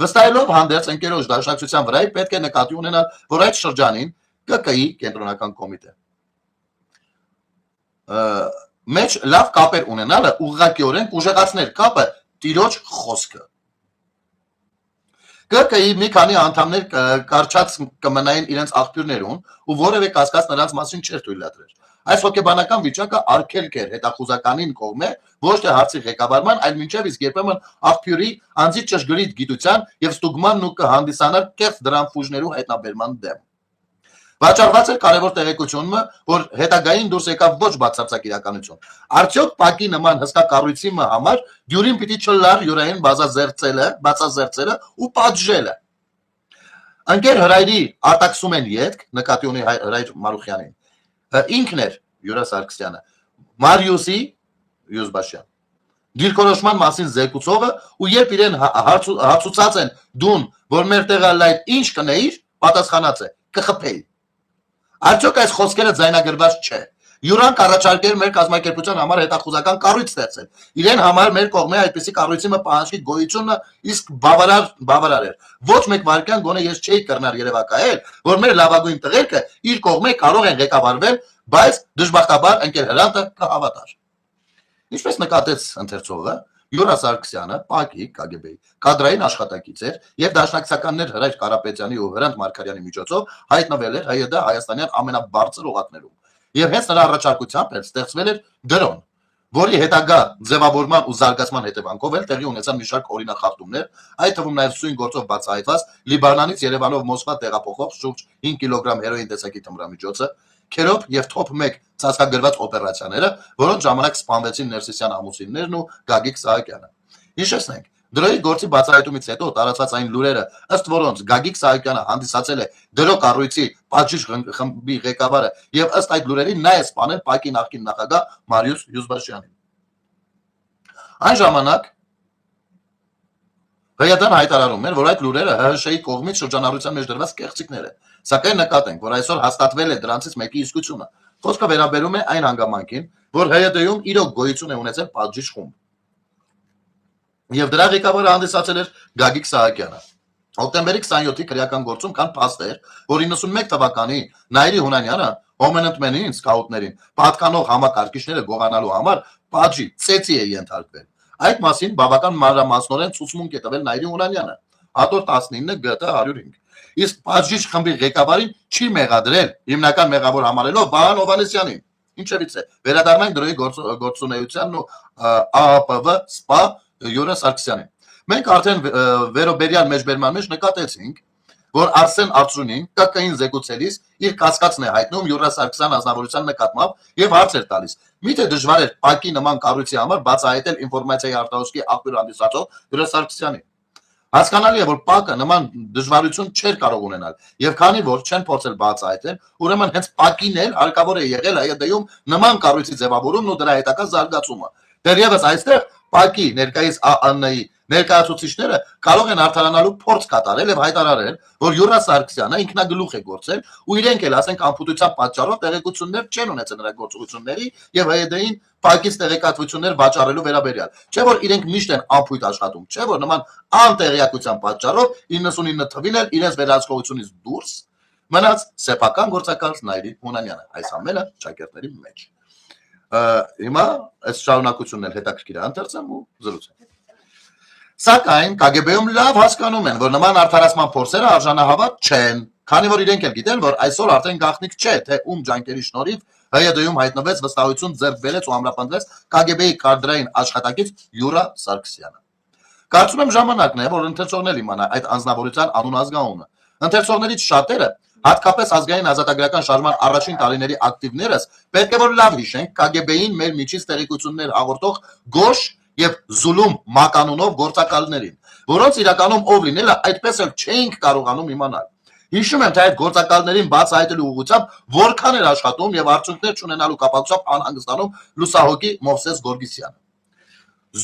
[SPEAKER 1] Վստահելով հանդերձ ընկերոջ դաշնակցության վրա պետք է նկատի ունենալ, որ այդ շրջանին ԿԿ-ի կենտրոնական կոմիտե մեջ լավ կապեր ունենալը ուղղակիորեն կուժեղացներ կապը տիրոջ խոսքը։ ԿԿ-ի մի քանի անդամներ կարճած կմնային իրենց աղբյուրներուն ու որևէ կասկած նրանց մասին չէր թույլատրել։ Այս հոգեբանական վիճակը արգելք էր հետախուզականին կողմէ ոչ թե հարցի ղեկավարման, այլ մինչև իսկ երբեմն աղբյուրի անձի ճշգրիտ գիտության եւ ստուգմանն ու կհանդիսանար կեղծ դրանֆուժներու հայտնաբերման դեմ։ Վաճառված էր կարևոր տեղեկությունը, որ հետագային դուրս եկավ ոչ բացարձակ իրականություն։ Արդյոք Պակի նման հսկա կառույցի համար դյուրին պիտի չլար յուրային բացազերծելը ու պատժելը։ Ընկեր Հրայրի արտաքսում են ետք, նկատի ունի Հրայր Մարուխյանին, ինքն էր Յուրա Սարգսյանը, Մարիուսի Յուզբաշյան, դիրքորոշման մասին զեկուցողը ու երբ իրեն հացուցած են դուն, որ մեր տեղը լայր ինչ կնեիր, պատասխանած է, կխփեի։ Արդյոք այս խոսքերը ձայնագրված չէ։ Յուրան կառաջարկել մեր կազմակերպության համար հետախուզական կառույց ստեղծել։ Իրեն համար մեր կողմէ այդպիսի կառույցի մը պահանջի գոյությունը իսկ բավարար էր։ Ոչ մեկ վարքյան գոնե ես չէի կրնար երևակայել, որ մեր լավագույն տղերքը իր կողմէ կարող են ղեկավարվել, բայց դժբախտաբար ընկեր Հրանտը կհավատար։ Ինչպես նկատեց ընթերցողը, Յուրա Սարգսյանը ՊԱԿ-ի ԿԳԲ-ի կադրային աշխատակից էր եւ դաշնակցականներ Հրայր Կարապետյանի ու Հրանտ Մարգարյանի միջոցով հայտնվել էր ՀՅԴ հայաստանյան ամենաբարձր օղակներում։ Եվ հենց նրա առաջարկությամբ էլ ստեղծվել էր դրոն, որի հետագա ձևավորման ու զարգացման հետևանքով էլ տեղի ունեցան մի շարք օրինախախտումներ, այդ թվում նաև սույն գործով բացահայտված Լիբանանից Երևանով Մոսկվա տեղափոխող շուրջ 5 կիլոգրամ հերոին տեսակի թմրամիջոցը, Քերոբ եւ Թոփ 1 ցածկագրված օպերացիաները, որոնց ժամանակ սպանվեցին Ներսիսյան ամուսիններն ու Գագիկ Սահակյանը։ Հիշեցնենք, դրոյի գործի բացահայտումից հետո տարածված այն լուրերը, ըստ որոնց Գագիկ Սահակյանը հանդիսացել է դրո կառույցի պատժիչ խմբի ղեկավարը եւ ըստ այդ լուրերի նա է սպանել ՊԱԿ-ի նախկին նախագահ Մարիուս Յուզբաշյանին։ Այն ժամանակ ՀՅԴ-ն հայտարարում էր, որ այդ լուրերը ՀՀՇ-ի կողմից շրջանառության մեջ դրված կեղծիքներ են, սակայն նկատենք, որ այսօր հաստատվել է դրանցից մեկի իսկությունը։ Խոսքը վերաբերում է այն հանգամանքին, որ ՀՅԴ-ում իրոք գոյություն է ունեցել պատժիչ խումբ։ Եվ դրա ղեկավարը հանդիսացել էր Գագիկ Սահակյանը։ Հոկտեմբերի 27-ի քրեական գործում կան փաստեր, որ 91 թվականի Նայիրի Հունանյանը Օմենտմենին սկաուտներին պատկանող համակարգիչները գողանալու համար պատժի ծեծի է ենթարկվել։ Այդ մասին բավական մանրամասնորեն ցուցմունք է տվել Նայիրի Հունանյանը, հատոր 19 ԳՏ 105։ Իսկ պատժիչ խմբի ղեկավարին չի մեղադրել, հիմնական մեղավոր համարելով Վահան Հովհաննիսյանին։ Ինչևից է, վերադառնանք դրոյի գործունեությանն ու ԱԱՊՎ ՍՊԱ Յուրա Սարգսյանին։ Մենք արդեն վերոբերյալ մեջբերման մեջ նկատեցինք, որ Արսեն Արծրունին ԿԿ-ին զեկուցելիս իր կասկածն է հայտնում Յուրա Սարգսյան ազնվորության նկատմամբ եւ հարց էր տալիս. Միթե դժվար էր ՊԱԿ-ի նման կառույցի համար բացահայտել ինֆորմացիայի արտահոսքի աղբյուր հանդիսացող Յուրա Սարգսյանին։ Հասկանալի է, որ ՊԱԿ-ը նման դժվարություն չէր կարող ունենալ, եւ քանի որ չեն փորձել բացահայտել, ուրեմն հենց ՊԱԿ-ին էլ հարկավոր է եղել ՀՅԴ-ում նման կառույցի ձևավորումն ու դրա հետագա զարգացումը։ Դեռևս այստեղ ՊԱԿ-ի ներկայիս ԱԱՆ-ի ներկայացուցիչները կարող են արդարանալու փորձ կատարել եւ հայտարարել, որ Յուրա Սարգսյանը ինքնագլուխ է գործել ու իրենք էլ ասենք անփութության պատճառով տեղեկություններ չեն ունեցել նրա գործողությունների եւ ՀՅԴ-ին ՊԱԿ-ից տեղեկատվություններ վաճառելու վերաբերյալ։ Չէ՞ որ իրենք միշտ են անփույթ աշխատում, չէ՞ որ նման անտեղյակության պատճառով 99 թվին էլ իրենց վերահսկողությունից դուրս մնաց սեփական գործակալ Նայիրի Հունանյանը, այս ամենը ճակերտների մեջ։ Հիմա այս շարունակությունն էլ հետաքրքիր է ընթերցեմ ու զրուցեմ։ Սակայն ԿԳԲ-ում լավ հասկանում են, որ նման արդարացման փորձերը արժանահավատ չեն, քանի որ իրենք էլ գիտեն, որ այսօր արդեն գաղտնիք չէ, թե ում ջանքերի շնորհիվ ՀՅԴ-ում հայտնվեց վստահություն ձեռք բերեց ու ամրապնդվեց ԿԳԲ-ի կադրային աշխատակից Յուրա Սարգսյանը։ Կարծում եմ ժամանակն է, որ ընթերցողներ իմանա այդ անձնավորության անուն ազգանունը։ Ընթերցողներից շատերը, հատկապես ազգային ազատագրական շարժման առաջին տարիների ակտիվներս, պետք է որ լավ հիշենք KGB-ին մեր միջից տեղեկություններ հաղորդող Գոշ եւ Զուլում մականունով գործակալներին, որոնց իրականում ով լինելը այդպես էլ չէինք կարողանում իմանալ։ Հիշում եմ, թե այդ գործակալներին բացահայտելու ուղղությամբ որքան էր աշխատում եւ արդյունքներ չունենալու կապակցությամբ անհանգստանում լուսահոգի Մովսես Գորգիսյանը։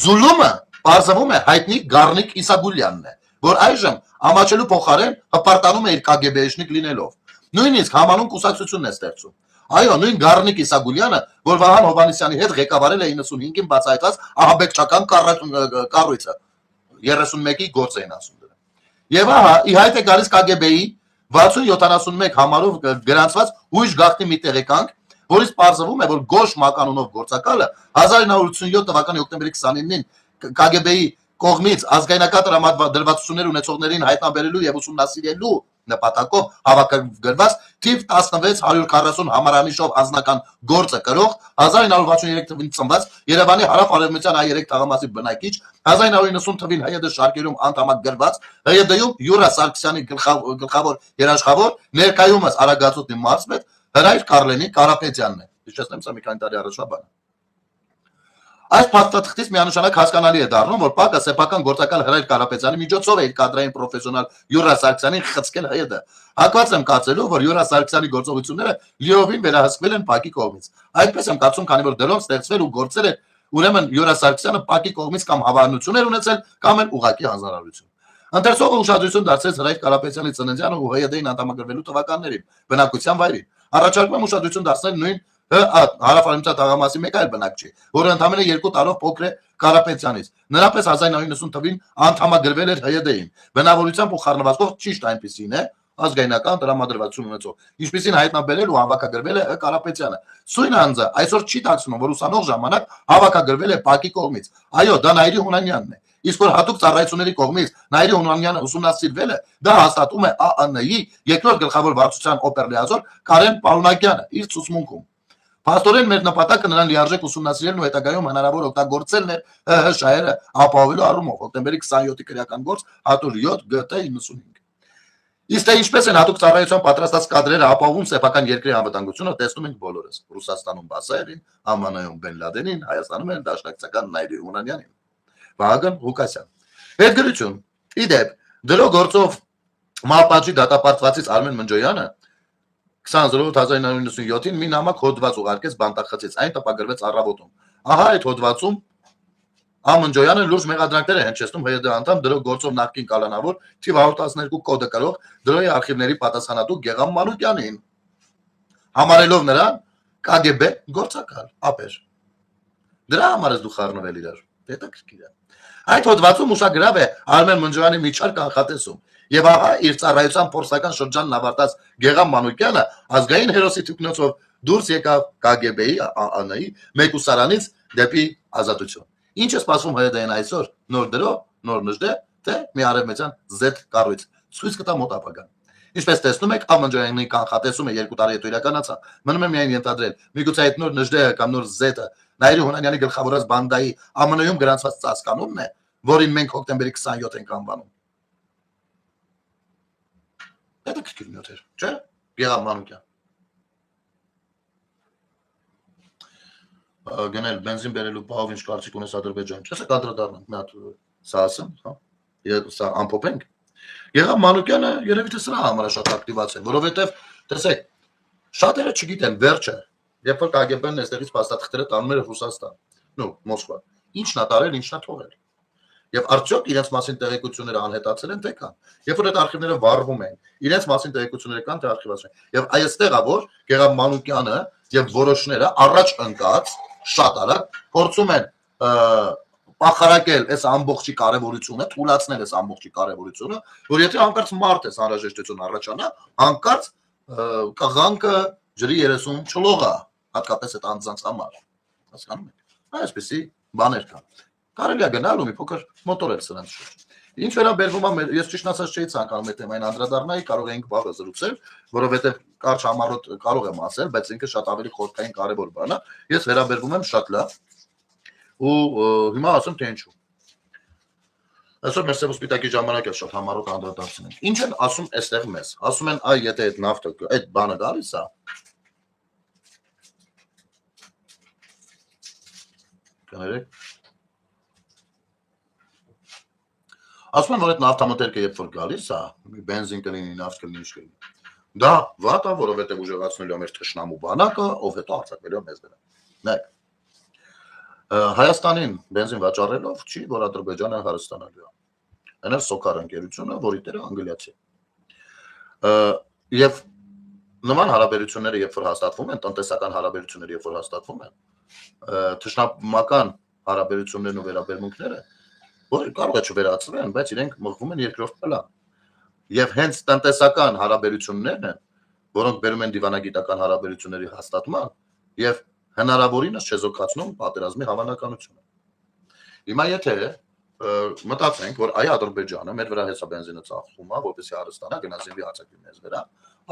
[SPEAKER 1] Զուլումը բարձվում է հայտնի Գառնիկ Իսագուլյանն է, որ այժմ ամաչելու փոխարեն հպարտանում է իր KGB-շնիկ լինելով։ Նույնիսկ համանուն կուսակցությունն է ստեղծում։ Այո, նույն Գառնիկ Իսագուլյանը, որ Վահան Հովհաննիսյանի հետ ղեկավարել է 95-ին բացահայտած ահաբեկչական կառույցը, 31-ի գործ էին ասում դրա։ Եվ ահա, ի հայտ է գալիս KGB-ի 6071 համարով գրանցված հույժ գաղտնի մի տեղեկանք, որից պարզվում է, որ Գոշ մականունով գործակալը 1987 թվականի հոկտեմբերի 29-ին KGB-ի կողմից ազգայնական տրամադրվածություններ ունեցողներին հայտնաբերելու եւ ուսումնասիրելու նպատակով հավաքագրված թիվ 16140 համարանիշով անձնական գործը կրող 1963 թվականին ծնված Երևանի հարավ-արևմտյան A3 թաղամասի բնակիչ 1990 թվականին ՀՅԴ շարքերում անդամագրված ՀՅԴ-ում Յուրա Սարգսյանի գլխավոր երաշխավոր ներկայումս Արագածոտնի մարզպետ Հրայր Կարլենի Կարապետյանն է։ Հիշեցնեմ, սա մի քանի տարի առաջվա բան է։ Այս փաստաթղթից միանշանակ հասկանալի է դառնում, որ ՊԱԿ-ը սեփական գործակալ Հրայր Կարապետյանի միջոցով է իր կադրային պրոֆեսիոնալ Յուրա Սարգսյանին խցկել ՀՅԴ։ Հակված եմ կարծելու, որ Յուրա Սարգսյանի գործողությունները լիովին վերահսկվել են ՊԱԿ-ի կողմից։ Այդպես եմ կարծում, քանի որ դրոն ստեղծվել ու գործել է ուրեմն Յուրա Սարգսյանը ՊԱԿ-ի կողմից կամ հավանություն էր ունեցել, կամ էլ ուղղակի հանձնարարություն։ Ընթերցողը ուշադրություն դարձրեց Հրայր Կարապետյանի ծննդյան ու ՀՅԴ-ին անդամագրվելու թվականներին, բնակության վայրին։ Առաջարկում եմ ուշադրություն դարձնել նույն հարավ-արևմտյան թաղամասի մեկ այլ բնակչի, որը ընդամենը 2 տարով փոքր է Կարապետյանից։ Նրա պես 1990 թվականին անդամագրվել էր ՀՅԴ-ին։ Բնավորությամբ ու խառնվածքով ճիշտ այնպիսին է ազգայնական տրամադրվածություն ունեցող, ինչպիսին հայտնաբերել ու հավաքագրվել է Կարապետյանը։ Սույն անձը այսօր չի տաքսնում, որ ուսանող ժամանակ հավաքագրվել է ՊԱԿ-ի կողմից։ Այո, դա Նայիրի Հունանյանն է։ Իսկ որ հատուկ ծառայությունների կողմից Նայիրի Հունանյանը ուսումնասիրվել է, դա հաստատում է ԱԱՆ-ի երկրորդ գլխավոր վարչության օպերլիազոր Կարեն Պարունակյանը իր ցուցմունքում։ Փաստորեն մեր նպատակը նրան լիարժեք ուսումնասիրելն ու հետագայում հնարավոր օգտագործելն էր ՀՀ շահերը ապահովելու առումով, հոկտեմբերի 27-ի քրեական գործ հատուր 7 ԳՏ 95։ Իսկ թե ինչպես են հատուկ ծառայության պատրաստած կադրերը ապահովում սեփական երկրի անվտանգությունը, տեսնում ենք բոլորս։ Ռուսաստանում Բասաևին, ԱՄՆ-ում Բեն Լադենին, Հայաստանում էլ դաշնակցական Նայիրի Հունանյանին։ Վահագն Ղուկասյան։ Հետգրություն։ Իդեպ, դրո գործով Մապաճի դատապարտվածից Արմեն Մնջոյանը 20/08/1997-ին մի նամակ հոդված ուղարկեց բանտախցից, այն տպագրվեց առավոտում։ Ահա այդ հոդվածում Ամնջոյանը լուրջ մեղադրանքներ է հնչեցնում ՀՅԴ անդամ դրո գործով նախկին կալանավոր թիվ 112 կոդը կրող դրոյի արխիվների պատասխանատու Գեգամ Մանուկյանին, համարելով նրան KGB գործակալ, ապեր։ Դրա համար ես դու խառնվել իրար, հետաքրքիր է։ Այդ հոդվածում ուշագրավ է Արմեն Մնջոյանի միջար կանխատեսում, եւ ահա իր ծառայության փորձական շրջանն ավարտած Գեգամ Մանուկյանը ազգային հերոսի թիկնոցով դուրս եկավ KGB-ի ԱԱՆ-ի մեկուսարանից դեպի ազատություն։ Ինչ է սպասվում ՀՅԴ-ին այսօր, նոր դրո, նոր նժդե, թե մի արևմտյան Z կառույց, ցույց կտա մոտ ապագան։ Ինչպես տեսնում եք, Ամնջոյանի կանխատեսումը 2 տարի հետո իրականացավ։ Մնում է միայն ենթադրել, միգուցե այդ նոր նժդեը կամ նոր Z-ը Նայիրի Հունանյանի գլխավորած բանդայի ԱՄՆ-ում գրանցված ծածկանունն է, որին մենք հոկտեմբերի 27 ենք անվանում։ Հետաքրքիր նյութ էր, չէ՞, Գեգամ Մանուկյան։ Գնել բենզին բերելու բաղով ինչ կարծիք ունես Ադրբեջան։ Չես կադրադառնանք մի հատ սա ասեմ, հա։ Սա ամփոփենք։ Գեգամ Մանուկյանը երևի թե սրա համար է շատ ակտիվացել, որովհետև տեսեք, շատերը չգիտեն վերջը, երբ որ KGB-ն այստեղից փաստաթղթերը տանում էր Ռուսաստան, Մոսկվա։ Ինչն է տարել, ինչն է թողել։ Եվ արդյոք իրենց մասին տեղեկությունները անհետացել են թե կան։ Երբ որ այդ արխիվները վառվում են, իրենց մասին տեղեկությունները կան թե արխիվացել են։ Եվ այստեղ է որ Գեգամ Մանուկյանը եւ որոշները առաջ ընկած շատ արագ փորձում են պախարակել այս ամբողջի կարևորությունը, թույլաtsնել այս ամբողջի կարևորությունը, որ եթե հանկարծ մարդ էս անհրաժեշտություն առաջանա, հանկարծ կղանքը ջրի 30 չլողա, հատկապես այդ անձանց համար։ Հասկանում եք։ Այսպեսի բաներ կան։ Կարելի է գնալ ու մի փոքր մոտորել սրանց շուրջ։ Ինչ վերաբերվում է, ես ճիշտ ասած չէի ցանկանում այդ թեմային անդրադառնալ, կարող էինք բաղը զրուցել, որովհետև կարճ համառոտ կարող եմ ասել, բայց ինքը շատ ավելի խորքային կարևոր բան է։ Ես վերաբերվում եմ շատ լավ ու հիմա ասեմ թե ինչու։ Այսօր մեր սպիտակի ժամանակ է շատ համառոտ անդրադարձնենք։ Ինչ են ասում այստեղ մեզ։ Ասում են, այ եթե այդ նավթը, այդ բանը գալիս է, կներեք։ Ասում են, որ այդ նավթամթերքը երբ որ գալիս է, բենզին կլինի, նավթ կլինի, ինչ կլինի։ Դա վատ է, որովհետև ուժեղացնելու մեր թշնամու բանակը, ով հետո արձակվելու է մեզ վրա։ Նայեք։ Հայաստանին բենզին վաճառելով չի, որ Ադրբեջանը հարստանալու է։ Այն էլ Սոկար ընկերությունը, որի տերը անգլիացի։ Եվ նման հարաբերությունները, երբ որ հաստատվում են, տնտեսական հարաբերությունները, երբ որ հաստատվում են, թշնամական հարաբերություններն ու վերաբերմունքները, որ կարող է չվերացվեն, բայց իրենք մղվում են երկրորդ պլան։ Եվ հենց տնտեսական հարաբերություններն են, որոնք բերում են դիվանագիտական հարաբերությունների հաստատման եւ հնարավորինս չեզոքացնում պատերազմի հավանականությունը։ Հիմա եթե մտածենք, որ այ Ադրբեջանը մեր վրա հեսա բենզինը ծախսում է, որպեսզի հարստանա գնացինի արձակվի մեզ վրա,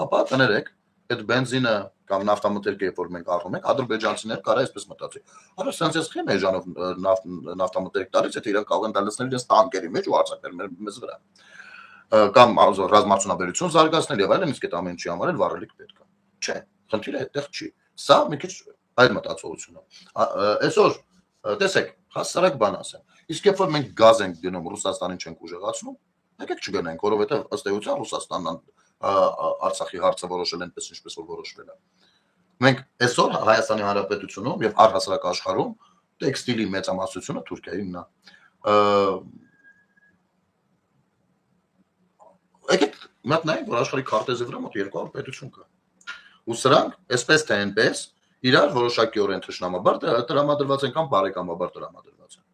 [SPEAKER 1] ապա կներեք, այդ բենզինը կամ նավթամթերքը, երբ որ մենք առնում ենք, ադրբեջանցիներ կարա այսպես մտածի։ Արա սրանցից խի մեժանով նավթամթերք տալիս, եթե իրենք կարող են դալեցնել իրենց տանկերի մեջ ու արձակնել մեզ վրա։ Կամ ռազմարտունաբերություն զարգացնել եւ այլն, իսկ այդ ամեն ինչի համար էլ վառելիք պետք է։ Չէ, խնդիրը այդտեղ չի։ Սա մի քիչ այլ մտածողություն է։ Այսօր տեսեք, հասարակ բան ասեմ։ Իսկ երբ որ մենք գազ ենք գնում, Ռուսաստանին չենք ուժեղացնում, եկեք չգնանք, որովհետեւ ըստ էության Ռուսաստանն Արցախի հարցը որոշել այնպես ինչպես որ որոշվել է։ Մենք այսօր Հայաստանի Հանրապետությունում եւ առհասարակ աշխարհում տեքստիլի մեծամասնությունը Թուրքիայինն է։ Եկեք մատնային, որ աշխարհի քարտեզի վրա մոտ 200 պետություն կա։ Ու սրանք, այսպես թե այնպես, իրար որոշակիորեն թշնամաբար տրամադրված են կամ բարեկամաբար տրամադրված են։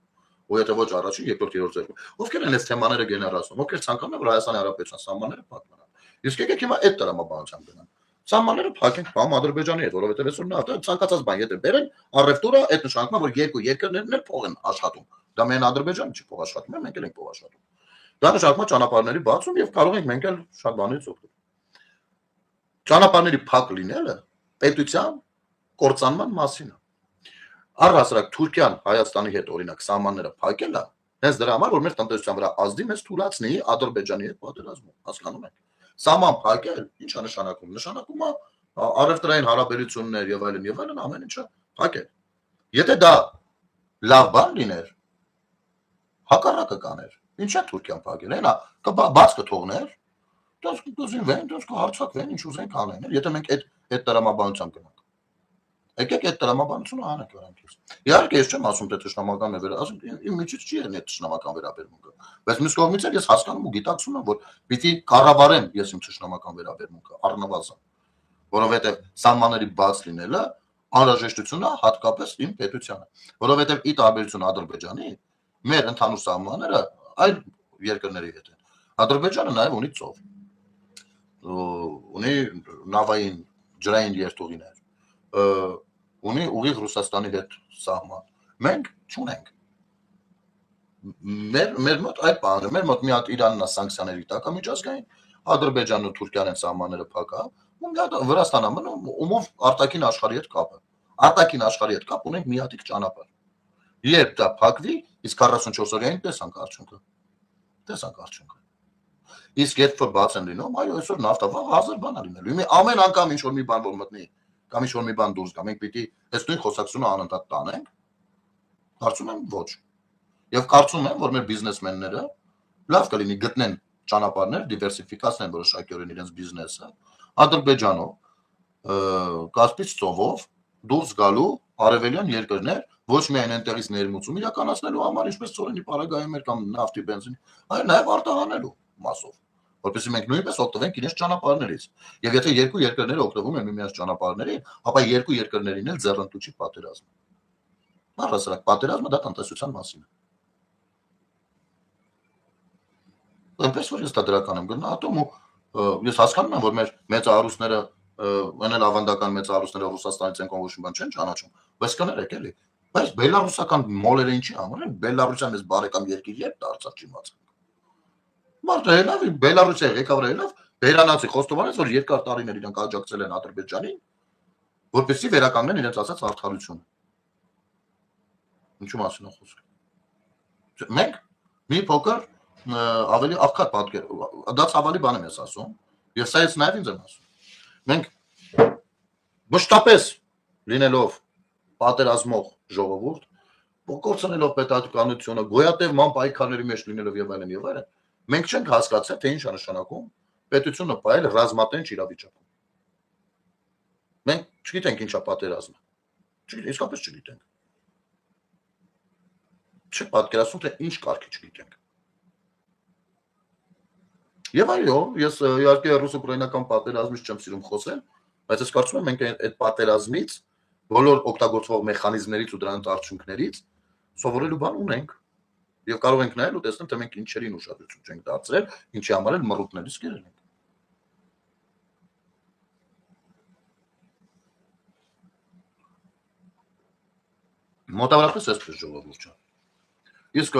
[SPEAKER 1] Ու եթե ոչ առաջին, երկրորդ, երրորդ ձեռքում։ Ովքեր են այս թեմաները գեներացնում, ովքեր ցանկանում են, որ Հայաստանի Հանրապետության սահմանները փակ մնան։ Իսկ եկեք հիմա այդ տրամաբանությամբ գնանք։ Սահմանները փակենք բամ Ադրբեջանի հետ, որովհետև այսօր նա ցանկացած բան եթե բերեն, առևտուրը այդ նշանակում է, որ երկու երկրներն էլ փող են աշխատում։ Դա միայն Ադրբեջանը չի փող աշխատում, մենք էլ ենք փող աշխատում։ Դա նշանակում է ճանապարհների բացում եւ կարող ենք մենք էլ շատ բանից օգտվել։ Ճանապարհների փակ լինելը պետության կործանման մասին է։ Առհասարակ Թուրքիան Հայաստանի հետ օրինակ սահմանները փակելը հենց դրա համար որ մեր տնտեսության վրա ազդի մեզ թույլատնի Ադրբեջանի հետ պատերազմում, հասկանում եք։ Սահման փակել ի՞նչ է նշանակում։ Նշանակում է առևտրային հարաբերություններ եւ այլն ամեն ինչը փակել։ Եթե դա լավ բան լիներ, հակառակը կաներ։ Ինչ է Թուրքիան փակել, հենա, բաց կթողներ, դες կզինվեն, դες կհարցակվեն, ինչ ուզենք անեն, եթե մենք այդ տրամաբանությամբ գնանք։ Եկեք այդ տրամաբանությունը անենք վրանքից։ Իհարկե ես չեմ ասում թե թշնամական է վրա, ասում իմ միջից չի եղել այդ թշնամական վերաբերմունքը, բայց մյուս կողմից էլ ես հասկանում ու գիտակցում եմ, որ պիտի կառավարեմ ես իմ թշնամական վերաբերմունքը առնվազն, որովհետև սահմանների բաց լինելը անհրաժեշտություն է հատկապես իմ պետությանը, որովհետև ի տարբերություն Ադրբեջանի մեր ընդհանուր սահմանները այլ երկրների հետ են։ Ադրբեջանը նաև ունի ծով, ունի նավային ջրային երթուղիներ, ունի ուղիղ Ռուսաստանի հետ սահման։ Մենք չունենք։ Մեր մոտ այդ բանը, մեր մոտ մի հատ Իրանն է սանկցիաների տակ միջազգային, Ադրբեջանն ու Թուրքիան են սահմանները փակա, ու մի հատ Վրաստանը մնում, ումով արտաքին աշխարհի հետ կապը։ Արտաքին աշխարհի հետ կապ ունենք մի հատիկ ճանապարհ։ Երբ դա փակվի, իսկ 44 օրյային տեսանք արդյունքը։ Տեսանք արդյունքը։ Իսկ երբ որ բաց են լինում, այո, այսօր նավթը 1000 բան է լինելու։ Իմի ամեն անգամ ինչ որ մի բան որ մտնի, կամ ինչ որ մի բան դուրս գա, մենք պիտի այս նույն խոսակցությունը անընդհատ տանենք։ Կարծում եմ ոչ։ Եվ կարծում եմ, որ մեր բիզնեսմենները լավ կլինի գտնեն ճանապարհներ, դիվերսիֆիկացնեն որոշակիորեն իրենց բիզնեսը Ադրբեջանով, Կասպից ծովով դուրս գալու արևելյան երկրներ ոչ միայն այնտեղից ներմուծում իրականացնելու համար, ինչպես ծորենի պարագայում էր կամ նավթի բենզինի, այլ նաև արտահանելու մասով, որպեսզի մենք նույնպես օգտվենք իրենց ճանապարհներից։ Եվ եթե երկու երկրները օգտվում են միմյանց ճանապարհներից, ապա երկու երկրներին էլ ձեռնտու չի պատերազմը։ Առհասարակ պատերազմը դա տնտեսության մասին է։ Այնպես որ ես դա դրական եմ գնահատում ու ես հասկանում եմ, որ մեր մեծահարուստները այնել ավանդական մեծահարուստները Ռուսաստանից են ոչ մի բան չեն ճանաչում, բայց կներեք էլի, բայց բելարուսական մոլերը ինչի համար են, Բելարուսիան էս բարեկամ երկիր երբ դարձավ չիմացանք։ Մարդը հենավ, Բելարուսիա ղեկավարը հենավ, Բերանացի խոստովանեց, որ երկար տարիներ իրանք աջակցել են Ադրբեջանին, որպեսզի վերականգնեն իրենց ասած արդարությունը։ Ինչու մասին է խոսքը։ Մենք մի փոքր ավելի աղքատ պատկեր, դա ցավալի բան եմ ես ասում, եւ սա ես նաեւ ինձ եմ ասում։ Մենք մշտապես լինելով պատերազմող ժողովուրդ, կորցնելով պետականությունը, գոյատևման պայքարների մեջ լինելով եւ այլն, մենք չենք հասկացել, թե ինչ է նշանակում պետությունը պայել ռազմատենչ իրավիճակում։ Մենք չգիտենք ինչա պատերազմը։ Իսկապես չգիտենք։ Չպատկերացնում, թե ինչ կարգի չգիտենք։ Եվ այո, ես իհարկե ռուս-ուկրաինական պատերազմից չեմ սիրում խոսել, բայց ես կարծում եմ մենք այդ պատերազմից բոլոր օգտագործվող մեխանիզմներից ու դրանց արդյունքներից սովորելու բան ունենք եւ կարող ենք նայել ու տեսնել, թե մենք ինչերին ուշադրություն չենք դարձրել, ինչի համար էլ մռութներից կերել ենք։ Մոտավորապես այսպես ժողովուրդ ջան։ Իսկ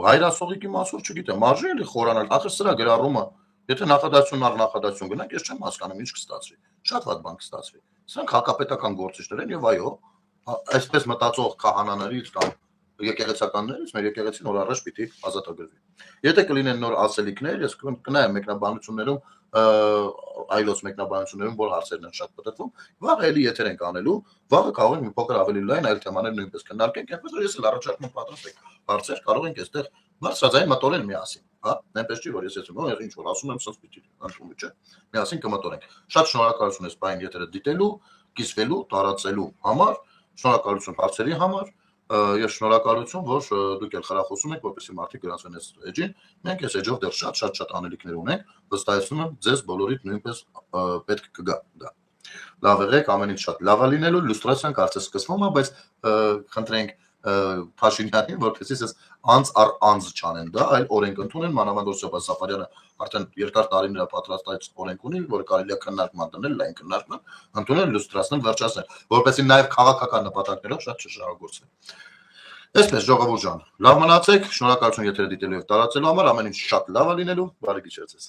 [SPEAKER 1] հայրասողիկի մասով չգիտեմ, արժի էլի խորանալ, ախր սրա գրառումը, եթե նախադասություն գնանք, ես չեմ հասկանում ինչ կստացվի։ Շատ վատ բան կստացվի։ Սրանք հակապետական գործիչներ են եւ այո, այսպես մտածող քահանաներից կամ եկեղեցականներից մեր եկեղեցին նոր առաջ պիտի ազատագրվի։ Եթե կլինեն նոր ասելիքներ, ես կնայեմ մեկնաբանություններում այլոց մեկնաբանություններում որ հարցերն են շատ պատտվում, վաղ էլի եթեր ենք անելու, վաղը կարող ենք մի փոքր ավելի լայն այլ թեմաներ նույնպես քննարկենք, այնպես որ ես էլ առաջարկում եմ պատրաստ եք հարցեր, կարող ենք այստեղ բարձրաձայն մտորել միասին, հա, այնպես չի որ ես ասում, ինչ որ ասում եմ, սենց պիտի ընդունում չէ, միասին կմտորենք։ Շատ շնորհակալություն ես բային եթերը դիտելու, կիսվելու, տարածելու համար, շնորհակալություն հարցերի համար, ես շնորհակալություն, որ դուք ել խրախուսում եք, որպեսզի մարդիկ գրանցեն այս էջին, մենք այս էջով դեռ շատ անելիքներ ունենք, վստահեցնում եմ ձեզ բոլորիդ նույնպես պետք կգա դա։ Լավ եղեք, ամեն ինչ շատ լավ է լինելու, լյուստրացիան կարծես սկսվում է, բայց խնդրենք Փաշինյանին, որպեսզի ես անց առ անց չանեն դա, այլ օրենք ընդունեն, մանավանդ որ Սեբա Սաֆարյանը արդեն երկար տարիներ պատրաստած օրենք ունի, որ կարելի է քննարկման դնել, լայն քննարկման, ընդունել, լյուստրացնել, վերջացնել, որպեսզի նաև քաղաքական նպատակներով շատ չշահագործվի։ Այսպես ժողովուրդ ջան, լավ մնացեք, շնորհակալություն եթերը դիտելու եւ տարածելու համար, ամեն ինչ շատ լավ է լինելու, բարի գիշեր ձեզ։